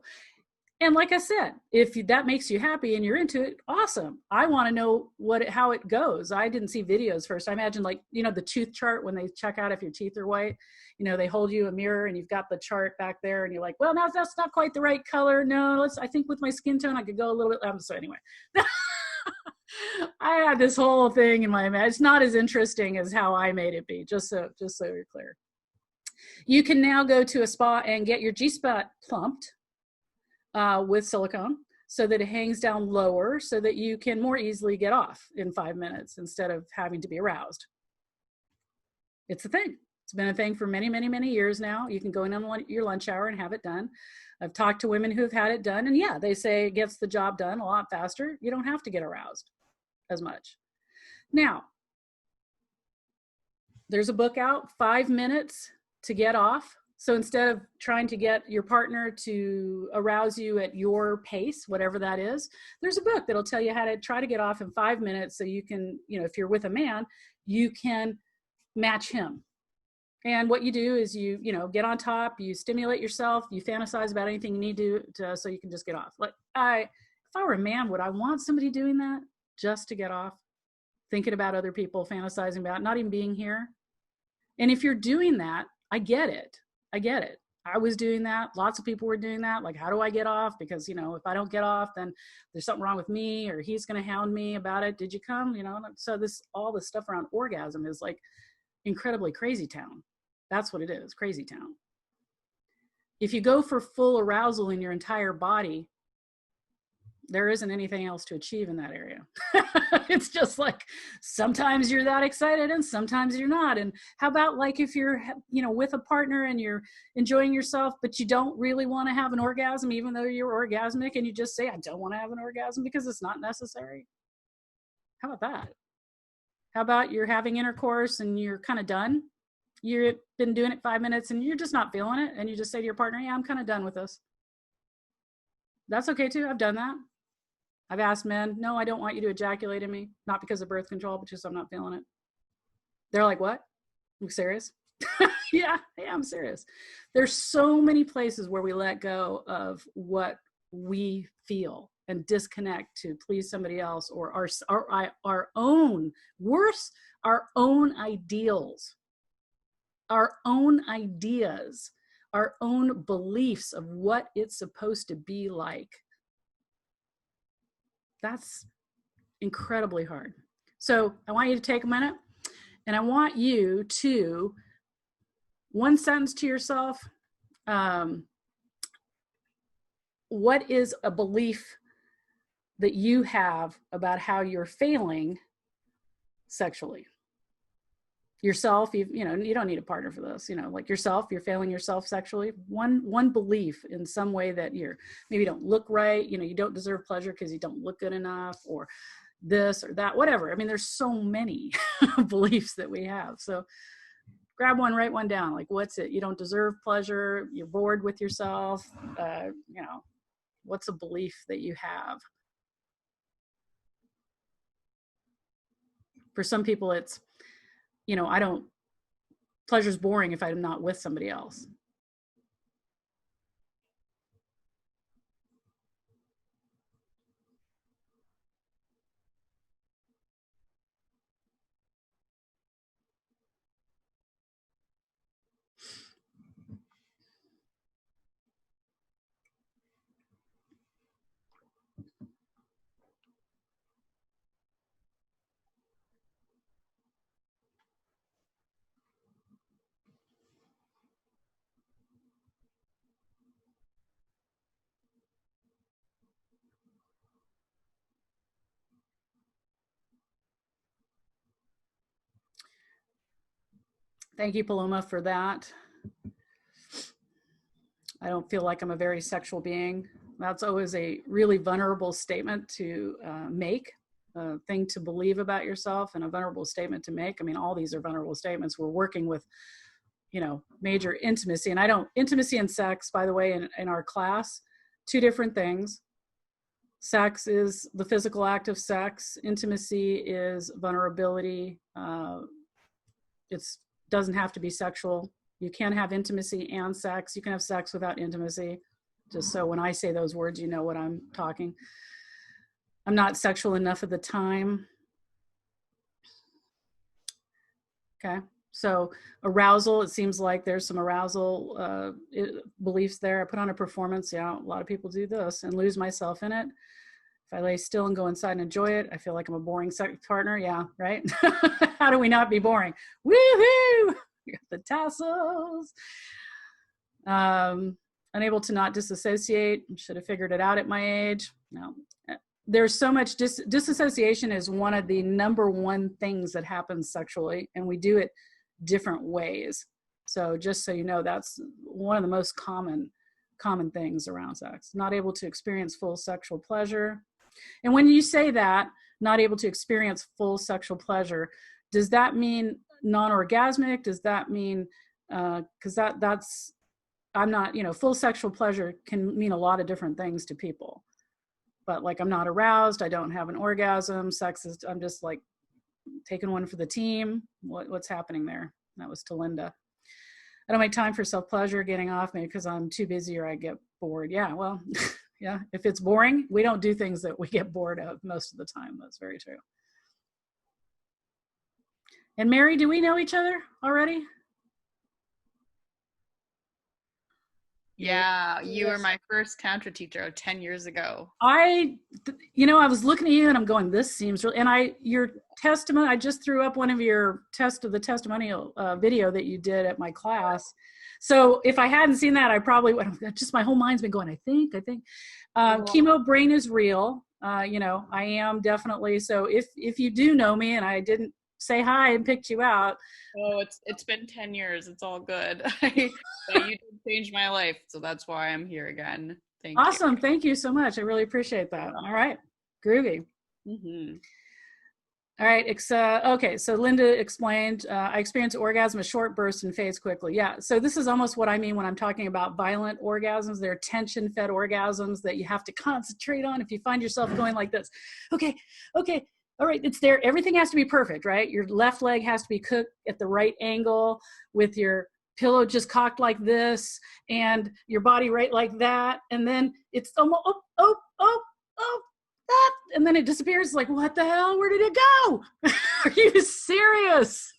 And like I said, if that makes you happy and you're into it, awesome. I want to know how it goes. I didn't see videos first. I imagine, like, you know, the tooth chart when they check out if your teeth are white, you know, they hold you a mirror and you've got the chart back there and you're like, well, now that's not quite the right color. No, I think with my skin tone, I could go a little bit. So anyway, I had this whole thing in my mind. It's not as interesting as how I made it be, just so you're clear. You can now go to a spa and get your G-spot plumped with silicone so that it hangs down lower so that you can more easily get off in 5 minutes instead of having to be aroused. It's a thing. It's been a thing for many, many, many years now. You can go in on your lunch hour and have it done. I've talked to women who have had it done, and yeah, they say it gets the job done a lot faster. You don't have to get aroused as much. Now, there's a book out, 5 minutes to get off. So instead of trying to get your partner to arouse you at your pace, whatever that is, there's a book that'll tell you how to try to get off in 5 minutes so you can, if you're with a man, you can match him. And what you do is you get on top, you stimulate yourself, you fantasize about anything you need to so you can just get off. Like if I were a man, would I want somebody doing that just to get off? Thinking about other people, fantasizing about not even being here. And if you're doing that, I get it. I was doing that. Lots of people were doing that. Like, how do I get off? Because, if I don't get off, then there's something wrong with me, or he's going to hound me about it. Did you come? So all this stuff around orgasm is like incredibly crazy town. That's what it is, crazy town. If you go for full arousal in your entire body, there isn't anything else to achieve in that area. It's just like sometimes you're that excited and sometimes you're not. And how about like if you're, with a partner and you're enjoying yourself, but you don't really want to have an orgasm, even though you're orgasmic, and you just say, I don't want to have an orgasm because it's not necessary. How about that? How about you're having intercourse and you're kind of done? You've been doing it 5 minutes and you're just not feeling it. And you just say to your partner, yeah, I'm kind of done with this. That's okay too. I've done that. I've asked men, no, I don't want you to ejaculate in me. Not because of birth control, but just I'm not feeling it. They're like, what? You serious? Yeah, I'm serious. There's so many places where we let go of what we feel and disconnect to please somebody else, or our own, worse, our own ideals, our own ideas, our own beliefs of what it's supposed to be like. That's incredibly hard. So I want you to take a minute, and I want you to, one sentence to yourself, what is a belief that you have about how you're failing sexually? Yourself, you don't need a partner for this, like yourself, you're failing yourself sexually. One belief in some way that you're maybe don't look right, you don't deserve pleasure because you don't look good enough, or this or that, whatever. I mean, there's so many beliefs that we have. So grab one, write one down. Like, what's it? You don't deserve pleasure. You're bored with yourself. What's a belief that you have? For some people, it's, pleasure's boring if I'm not with somebody else. Thank you, Paloma, for that. I don't feel like I'm a very sexual being. That's always a really vulnerable statement to make, a thing to believe about yourself, and a vulnerable statement to make. I mean, all these are vulnerable statements. We're working with, major intimacy. And intimacy and sex, by the way, in our class, two different things. Sex is the physical act of sex. Intimacy is vulnerability. It doesn't have to be sexual. You can have intimacy and sex. You can have sex without intimacy. Just so when I say those words, you know what I'm talking. I'm not sexual enough at the time. Okay. So arousal, it seems like there's some arousal beliefs there. I put on a performance. Yeah, a lot of people do this and lose myself in it. If I lay still and go inside and enjoy it, I feel like I'm a boring sex partner. Yeah, right? How do we not be boring? Woohoo! You got the tassels. Unable to not disassociate. Should have figured it out at my age. No. There's so much disassociation is one of the number one things that happens sexually, and we do it different ways. So just so you know, that's one of the most common common things around sex. Not able to experience full sexual pleasure. And when you say that, not able to experience full sexual pleasure, does that mean non-orgasmic? Does that mean, because that's, I'm not, full sexual pleasure can mean a lot of different things to people. But like, I'm not aroused, I don't have an orgasm, sex is, I'm just like taking one for the team. What's happening there? That was to Linda. I don't make time for self-pleasure, getting off, maybe because I'm too busy or I get bored. Yeah, well, yeah, if it's boring, we don't do things that we get bored of most of the time. That's very true. And Mary, do we know each other already? Yeah, you were my first Tantra teacher 10 years ago. I was looking at you and I'm going, this seems real. And your testimony, I just threw up one of your the testimonial video that you did at my class. So if I hadn't seen that, I probably would have, just my whole mind's been going, I think. Chemo brain is real. I am definitely. So if you do know me and I didn't say hi and picked you out. Oh, it's been 10 years. It's all good. You did change my life. So that's why I'm here again. Thank you. Awesome. Thank you so much. I really appreciate that. All right. Groovy. Mm-hmm. All right. Okay. So Linda explained, I experience orgasm as short bursts and fades quickly. Yeah. So this is almost what I mean when I'm talking about violent orgasms. They're tension fed orgasms that you have to concentrate on. If you find yourself going like this, okay. All right, it's there. Everything has to be perfect, right? Your left leg has to be cooked at the right angle with your pillow just cocked like this and your body right like that. And then it's almost, that. And then it disappears. Like, what the hell? Where did it go? Are you serious?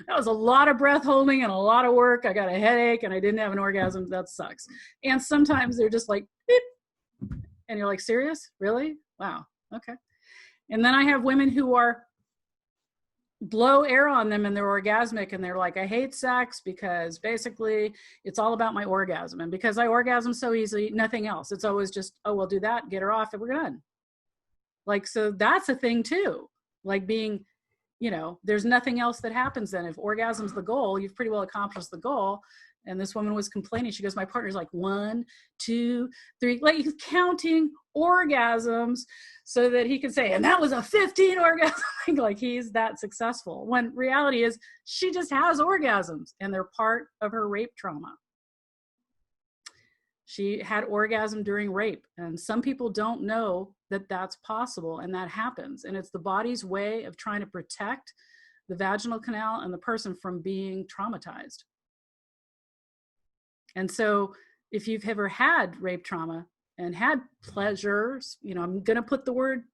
That was a lot of breath holding and a lot of work. I got a headache and I didn't have an orgasm. That sucks. And sometimes they're just like, beep. And you're like, serious? Really? Wow. Okay. And then I have women who are blow air on them and they're orgasmic and they're like, I hate sex because basically it's all about my orgasm. And because I orgasm so easily, nothing else. It's always just, oh, we'll do that, get her off and we're done. Like, so that's a thing too. Like being, there's nothing else that happens then. If orgasm's the goal, you've pretty well accomplished the goal. And this woman was complaining. She goes, my partner's like 1, 2, 3, like he's counting orgasms so that he can say, and that was a 15 orgasm. Like he's that successful. When reality is she just has orgasms and they're part of her rape trauma. She had orgasm during rape. And some people don't know that that's possible and that happens. And it's the body's way of trying to protect the vaginal canal and the person from being traumatized. And so if you've ever had rape trauma and had pleasures, I'm going to put the word,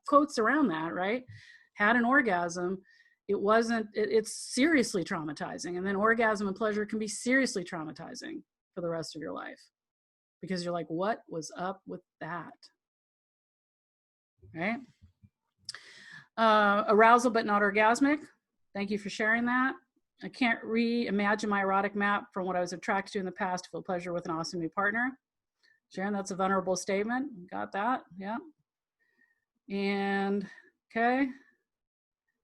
quotes around that, right? Had an orgasm, it's seriously traumatizing. And then orgasm and pleasure can be seriously traumatizing for the rest of your life because you're like, what was up with that? Right? Arousal, but not orgasmic. Thank you for sharing that. I can't reimagine my erotic map from what I was attracted to in the past to feel pleasure with an awesome new partner. Sharon, that's a vulnerable statement. Got that? Yeah. And okay.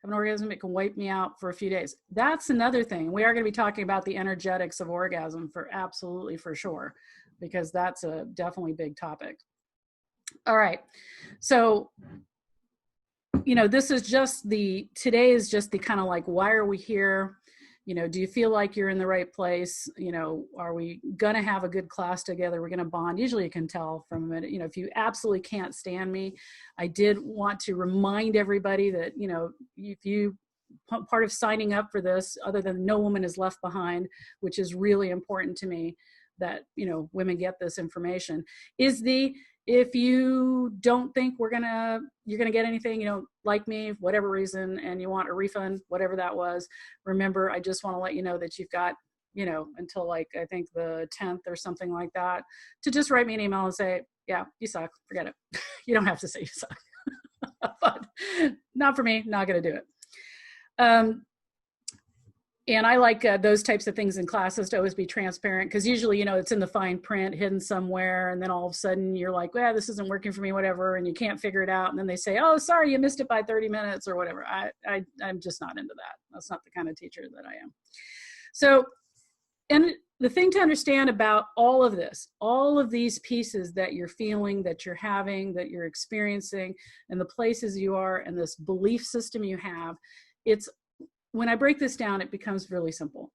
Have an orgasm, it can wipe me out for a few days. That's another thing. We are going to be talking about the energetics of orgasm for sure, because that's a definitely big topic. All right. So, this is today is just the kind of like, why are we here? Do you feel like you're in the right place? Are we going to have a good class together? We're going to bond. Usually you can tell from a minute, if you absolutely can't stand me. I did want to remind everybody that, if you part of signing up for this, other than no woman is left behind, which is really important to me that, women get this information, is if you don't think you're going to get anything, you don't like me, whatever reason, and you want a refund, whatever that was, remember, I just want to let you know that you've got, until like, I think the 10th or something like that, to just write me an email and say, yeah, you suck, forget it. You don't have to say you suck, but not for me, not going to do it. And I like those types of things in classes to always be transparent, because usually, it's in the fine print hidden somewhere. And then all of a sudden you're like, well, this isn't working for me, whatever. And you can't figure it out. And then they say, oh, sorry, you missed it by 30 minutes or whatever. I'm just not into that. That's not the kind of teacher that I am. So And the thing to understand about all of this, all of these pieces that you're feeling, that you're having, that you're experiencing, and the places you are, and this belief system you have, it's, when I break this down, it becomes really simple.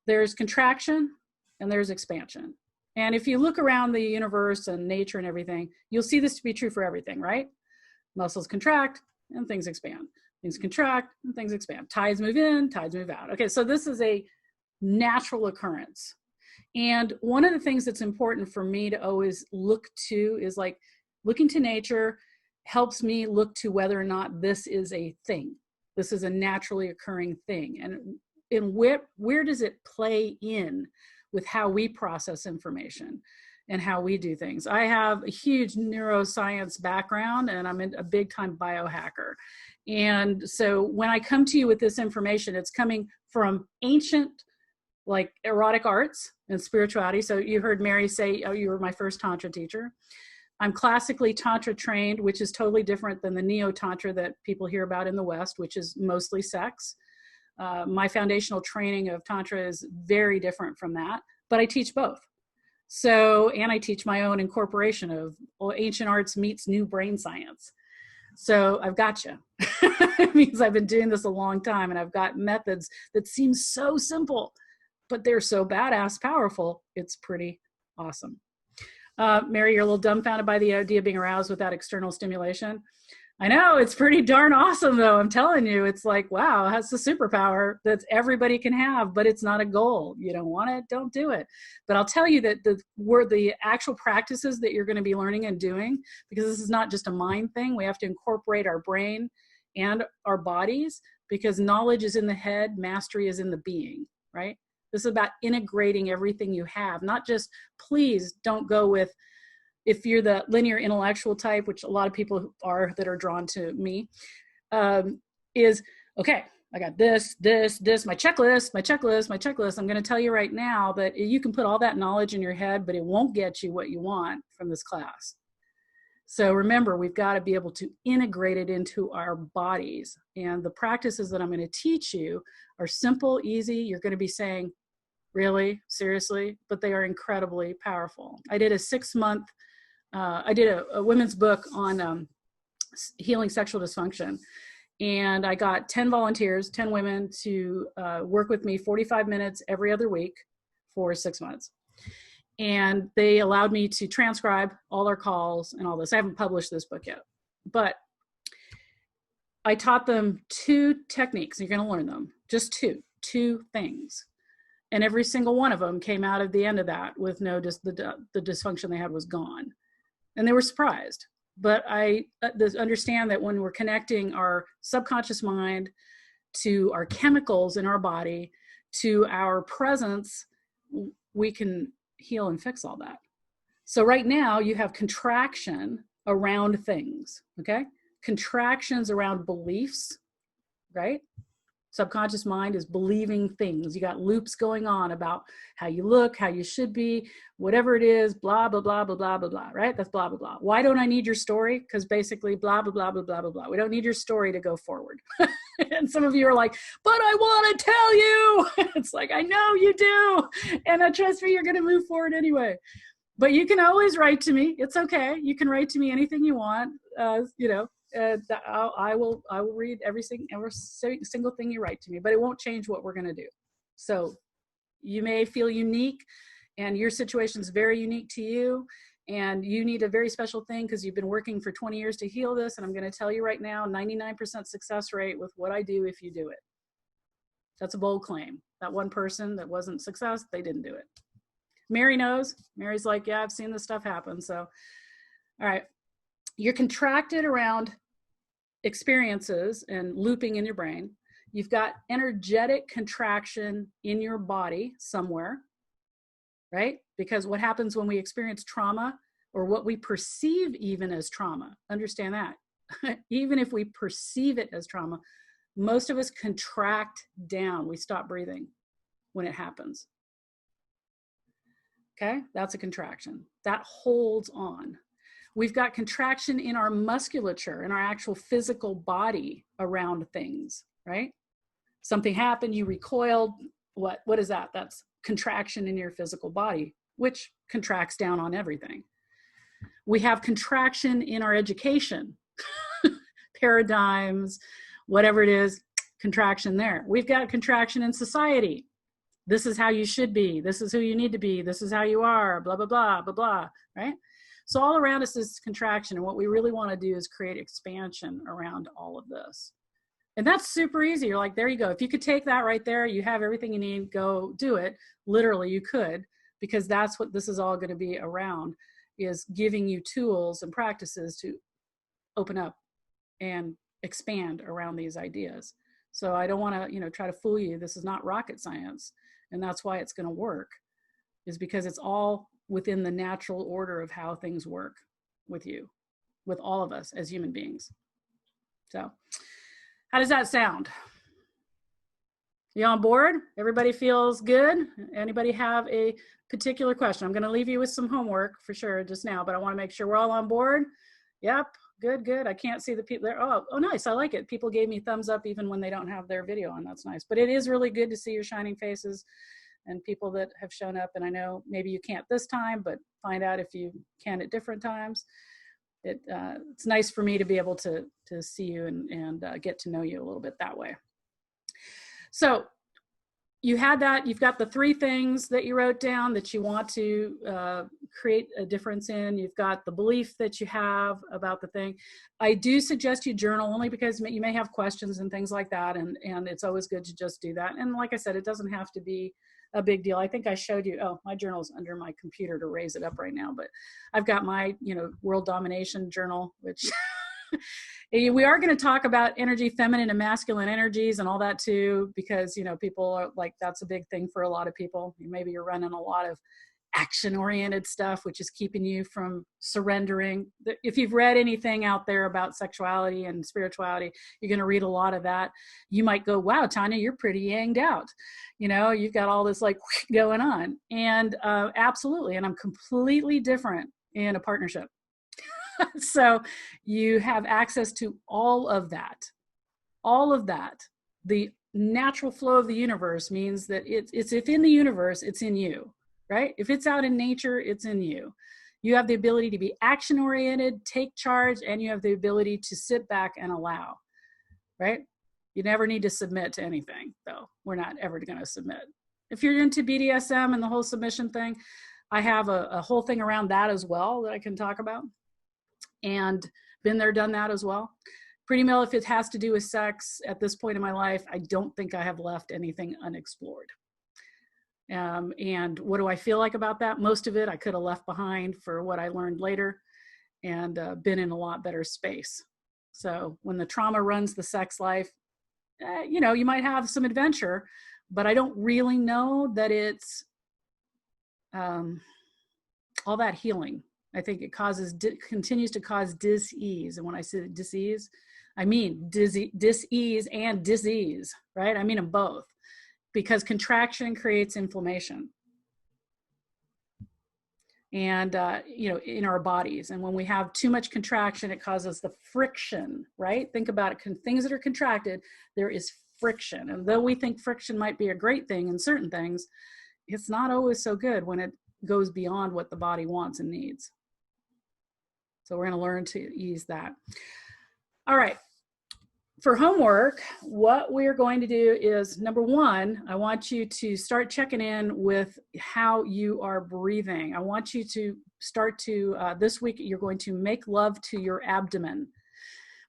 There's contraction and there's expansion. And if you look around the universe and nature and everything, you'll see this to be true for everything, right? Muscles contract and things expand. Things contract and things expand. Tides move in, tides move out. Okay, so this is a natural occurrence. And one of the things that's important for me to always look to is, like, looking to nature helps me look to whether or not this is a thing. This is a naturally occurring thing. And where does it play in with how we process information and how we do things? I have a huge neuroscience background, and I'm a big time biohacker. And so when I come to you with this information, it's coming from ancient, like, erotic arts and spirituality. So you heard Mary say, oh, you were my first Tantra teacher. I'm classically Tantra trained, which is totally different than the Neo-Tantra that people hear about in the West, which is mostly sex. My foundational training of Tantra is very different from that, but I teach both. So, and I teach my own incorporation of ancient arts meets new brain science. So I've got you. It means I've been doing this a long time, and I've got methods that seem so simple, but they're so badass powerful. It's pretty awesome. Mary, you're a little dumbfounded by the idea of being aroused without external stimulation. I know, it's pretty darn awesome though. I'm telling you, it's like, wow, that's a superpower that everybody can have, but it's not a goal. You don't want it, don't do it. But I'll tell you that the actual practices that you're going to be learning and doing, because this is not just a mind thing, we have to incorporate our brain and our bodies, because knowledge is in the head, mastery is in the being, right? This is about integrating everything you have, not just, please don't go with, if you're the linear intellectual type, which a lot of people are that are drawn to me, is, okay, I got this, my checklist. I'm going to tell you right now that you can put all that knowledge in your head, but it won't get you what you want from this class. So remember, we've got to be able to integrate it into our bodies. And the practices that I'm going to teach you are simple, easy. You're going to be saying, really, seriously, but they are incredibly powerful. I did a 6-month, I did a women's book on healing sexual dysfunction. And I got 10 volunteers, 10 women to work with me 45 minutes every other week for 6 months. And they allowed me to transcribe all our calls and all this. I haven't published this book yet, but I taught them 2 techniques. You're going to learn them, just two things. And every single one of them came out at the end of that with no, the dysfunction they had was gone. And they were surprised. But I understand that when we're connecting our subconscious mind to our chemicals in our body, to our presence, we can heal and fix all that. So right now you have contraction around things, okay? Contractions around beliefs, right? Subconscious mind is believing things. You got loops going on about how you look, how you should be, whatever it is, blah, blah, blah, blah, blah, blah, blah, right? That's blah, blah, blah. Why don't I need your story? Because basically blah, blah, blah, blah, blah, blah, blah. We don't need your story to go forward. And some of you are like, but I want to tell you. It's like, I know you do. And trust me, you're going to move forward anyway. But you can always write to me. It's okay. You can write to me anything you want, I will read every single thing you write to me, but it won't change what we're going to do. So you may feel unique, and your situation is very unique to you, and you need a very special thing because you've been working for 20 years to heal this. And I'm going to tell you right now, 99% success rate with what I do if you do it. That's a bold claim. That one person that wasn't success, they didn't do it. Mary knows. Mary's like, yeah, I've seen this stuff happen. So, all right. You're contracted around experiences and looping in your brain. You've got energetic contraction in your body somewhere, right? Because what happens when we experience trauma, or what we perceive even as trauma, understand that. Even if we perceive it as trauma, most of us contract down. We stop breathing when it happens. Okay, that's a contraction. That holds on. We've got contraction in our musculature, in our actual physical body around things, right? Something happened, you recoiled. What is that? That's contraction in your physical body, which contracts down on everything. We have contraction in our education, paradigms, whatever it is, contraction there. We've got contraction in society. This is how you should be. This is who you need to be. This is how you are, blah, blah, blah, blah, blah, right? So all around us is contraction. And what we really want to do is create expansion around all of this. And that's super easy. You're like, there you go. If you could take that right there, you have everything you need, go do it. Literally, you could, because that's what this is all going to be around, is giving you tools and practices to open up and expand around these ideas. So I don't want to, try to fool you. This is not rocket science. And that's why it's going to work, is because it's all within the natural order of how things work with you, with all of us as human beings. So how does that sound? You on board? Everybody feels good? Anybody have a particular question? I'm going to leave you with some homework for sure just now, but I want to make sure we're all on board. Yep. Good, good. I can't see the people there. Oh, nice. I like it. People gave me thumbs up even when they don't have their video on. That's nice. But it is really good to see your shining faces and people that have shown up. And I know maybe you can't this time, but find out if you can at different times. It's nice for me to be able to see you and get to know you a little bit that way. So you had that. You've got the 3 things that you wrote down that you want to create a difference in. You've got the belief that you have about the thing. I do suggest you journal, only because you may have questions and things like that, and it's always good to just do that. And like I said, it doesn't have to be a big deal. I think I showed you, my journal's under my computer to raise it up right now, but I've got my, world domination journal, which we are going to talk about energy, feminine and masculine energies and all that too, because, people are like, that's a big thing for a lot of people. Maybe you're running a lot of action-oriented stuff, which is keeping you from surrendering. If you've read anything out there about sexuality and spirituality, you're going to read a lot of that. You might go, wow, Tanya, you're pretty yanged out. You've got all this like going on. And absolutely. And I'm completely different in a partnership. So you have access to all of that. The natural flow of the universe means that it's if in the universe, it's in you, right? If it's out in nature, it's in you. You have the ability to be action-oriented, take charge, and you have the ability to sit back and allow, right? You never need to submit to anything, though. We're not ever going to submit. If you're into BDSM and the whole submission thing, I have a whole thing around that as well that I can talk about. And been there, done that as well. Pretty well, if it has to do with sex at this point in my life, I don't think I have left anything unexplored. And what do I feel like about that? Most of it I could have left behind for what I learned later, and been in a lot better space. So when the trauma runs the sex life, you might have some adventure, but I don't really know that it's all that healing. I think it continues to cause dis-ease. And when I say dis-ease, I mean dis-ease and disease, right? I mean them both, because contraction creates inflammation. And, in our bodies. And when we have too much contraction, it causes the friction, right? Think about it. Things that are contracted, there is friction. And though we think friction might be a great thing in certain things, it's not always so good when it goes beyond what the body wants and needs. So we're going to learn to ease that. All right. For homework, what we're going to do is, number 1, I want you to start checking in with how you are breathing. I want you to start to, this week, you're going to make love to your abdomen.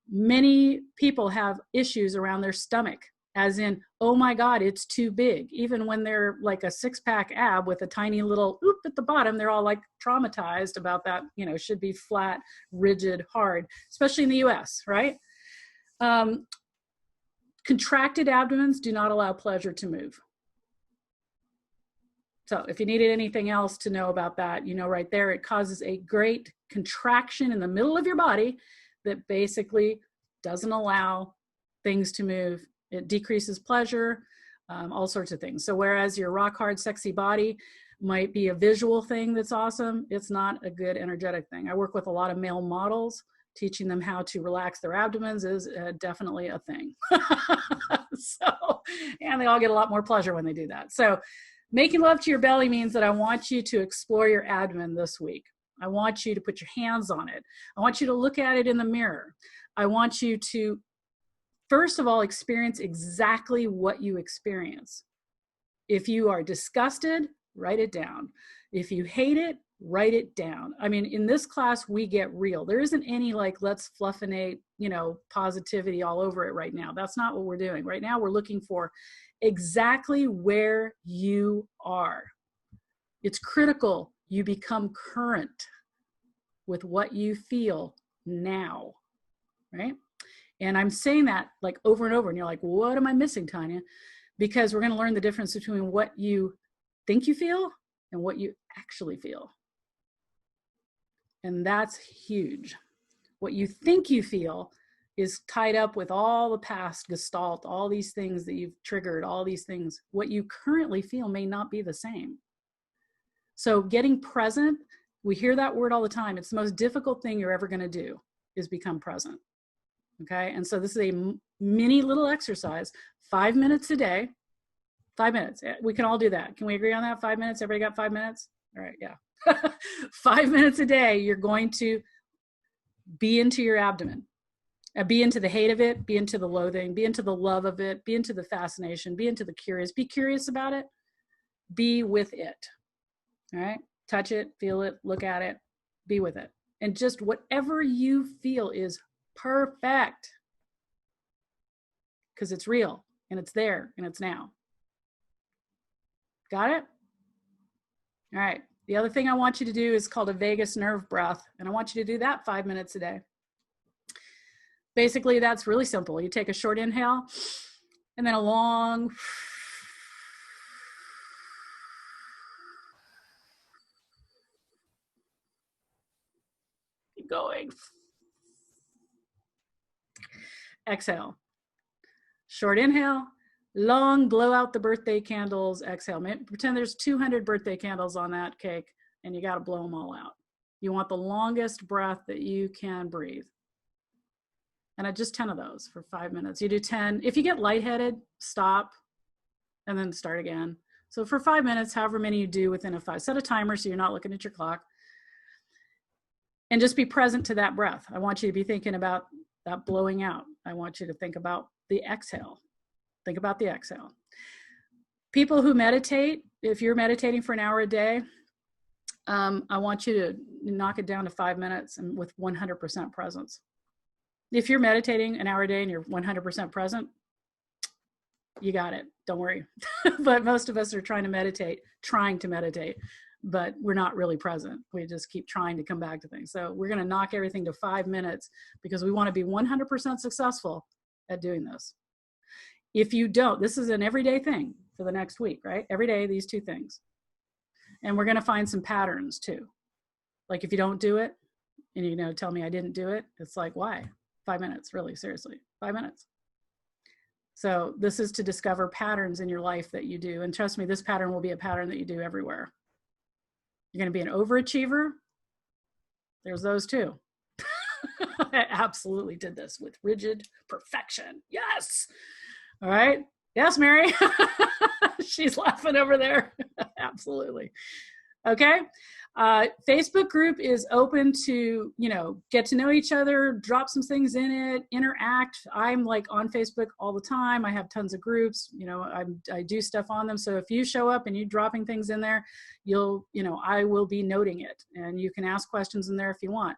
Many people have issues around their stomach, as in, oh my God, it's too big. Even when they're like a 6-pack ab with a tiny little oop at the bottom, they're all like traumatized about that, should be flat, rigid, hard, especially in the US, right? Contracted abdomens do not allow pleasure to move. So if you needed anything else to know about that, right there, it causes a great contraction in the middle of your body that basically doesn't allow things to move. It decreases pleasure, all sorts of things. So whereas your rock hard, sexy body might be a visual thing that's awesome, it's not a good energetic thing. I work with a lot of male models. Teaching them how to relax their abdomens is definitely a thing. And they all get a lot more pleasure when they do that. So Making love to your belly means that I want you to explore your abdomen this week. I want you to put your hands on it. I want you to look at it in the mirror. I want you to, first of all, experience exactly what you experience. If you are disgusted, write it down. If you hate it, write it down. I mean, in this class, we get real. There isn't any like, let's fluffinate, positivity all over it right now. That's not what we're doing. Right now, we're looking for exactly where you are. It's critical you become current with what you feel now, right? And I'm saying that like over and over, and you're like, what am I missing, Tanya? Because we're going to learn the difference between what you think you feel and what you actually feel. And that's huge. What you think you feel is tied up with all the past gestalt, all these things that you've triggered, all these things. What you currently feel may not be the same. So getting present, we hear that word all the time. It's the most difficult thing you're ever going to do is become present. Okay. And so this is a mini little exercise, 5 minutes a day, 5 minutes. We can all do that. Can we agree on that? 5 minutes. Everybody got 5 minutes? All right. Yeah. 5 minutes a day. You're going to be into your abdomen. Be into the hate of it, be into the loathing, be into the love of it, be into the fascination, be into the curious. Be curious about it, be with it. All right? Touch it, feel it, look at it, be with it. And just whatever you feel is perfect because it's real and it's there and it's now. Got it? All right. The other thing I want you to do is called a vagus nerve breath, and I want you to do that 5 minutes a day. Basically, that's really simple. You take a short inhale and then a long keep going. Exhale. Short inhale, long blow out the birthday candles, exhale. Pretend there's 200 birthday candles on that cake and you got to blow them all out. You want the longest breath that you can breathe. And just 10 of those for 5 minutes. You do 10. If you get lightheaded, stop and then start again. So for 5 minutes, however many you do within set a timer so you're not looking at your clock. And just be present to that breath. I want you to be thinking about that blowing out. I want you to think about the exhale. Think about the exhale. People who meditate, if you're meditating for an hour a day, I want you to knock it down to 5 minutes and with 100% presence. If you're meditating an hour a day and you're 100% present, you got it. Don't worry. But most of us are trying to meditate, but we're not really present. We just keep trying to come back to things. So we're going to knock everything to 5 minutes because we want to be 100% successful at doing this. If you don't, this is an everyday thing for the next week, right? Every day, these two things. And we're going to find some patterns too. Like if you don't do it and tell me I didn't do it, it's like, why? 5 minutes, really, seriously, 5 minutes. So this is to discover patterns in your life that you do. And trust me, this pattern will be a pattern that you do everywhere. You're going to be an overachiever. There's those too. I absolutely did this with rigid perfection. Yes. All right. Yes, Mary. She's laughing over there. Absolutely. Okay. Facebook group is open to, get to know each other, drop some things in it, interact. I'm like on Facebook all the time. I have tons of groups, I do stuff on them. So if you show up and you're dropping things in there, I will be noting it, and you can ask questions in there if you want.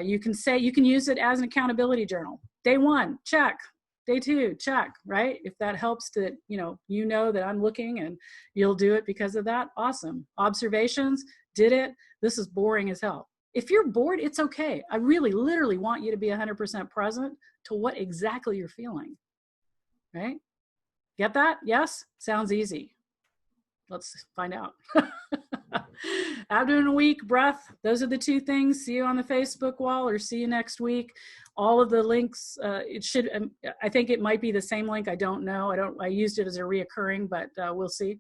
You can use it as an accountability journal. Day 1, check. Day 2, check, right? If that helps to, that I'm looking and you'll do it because of that, awesome. Observations, did it. This is boring as hell. If you're bored, it's okay. I really, literally want you to be 100% present to what exactly you're feeling, right? Get that? Yes? Sounds easy. Let's find out. Abdomen week, breath. Those are the two things. See you on the Facebook wall or see you next week. All of the links, I think it might be the same link. I don't know. I used it as a reoccurring, but we'll see.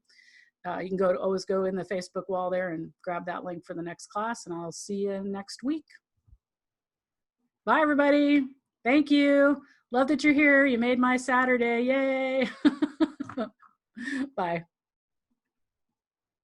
You can always go in the Facebook wall there and grab that link for the next class, and I'll see you next week. Bye, everybody. Thank you. Love that you're here. You made my Saturday. Yay. Bye.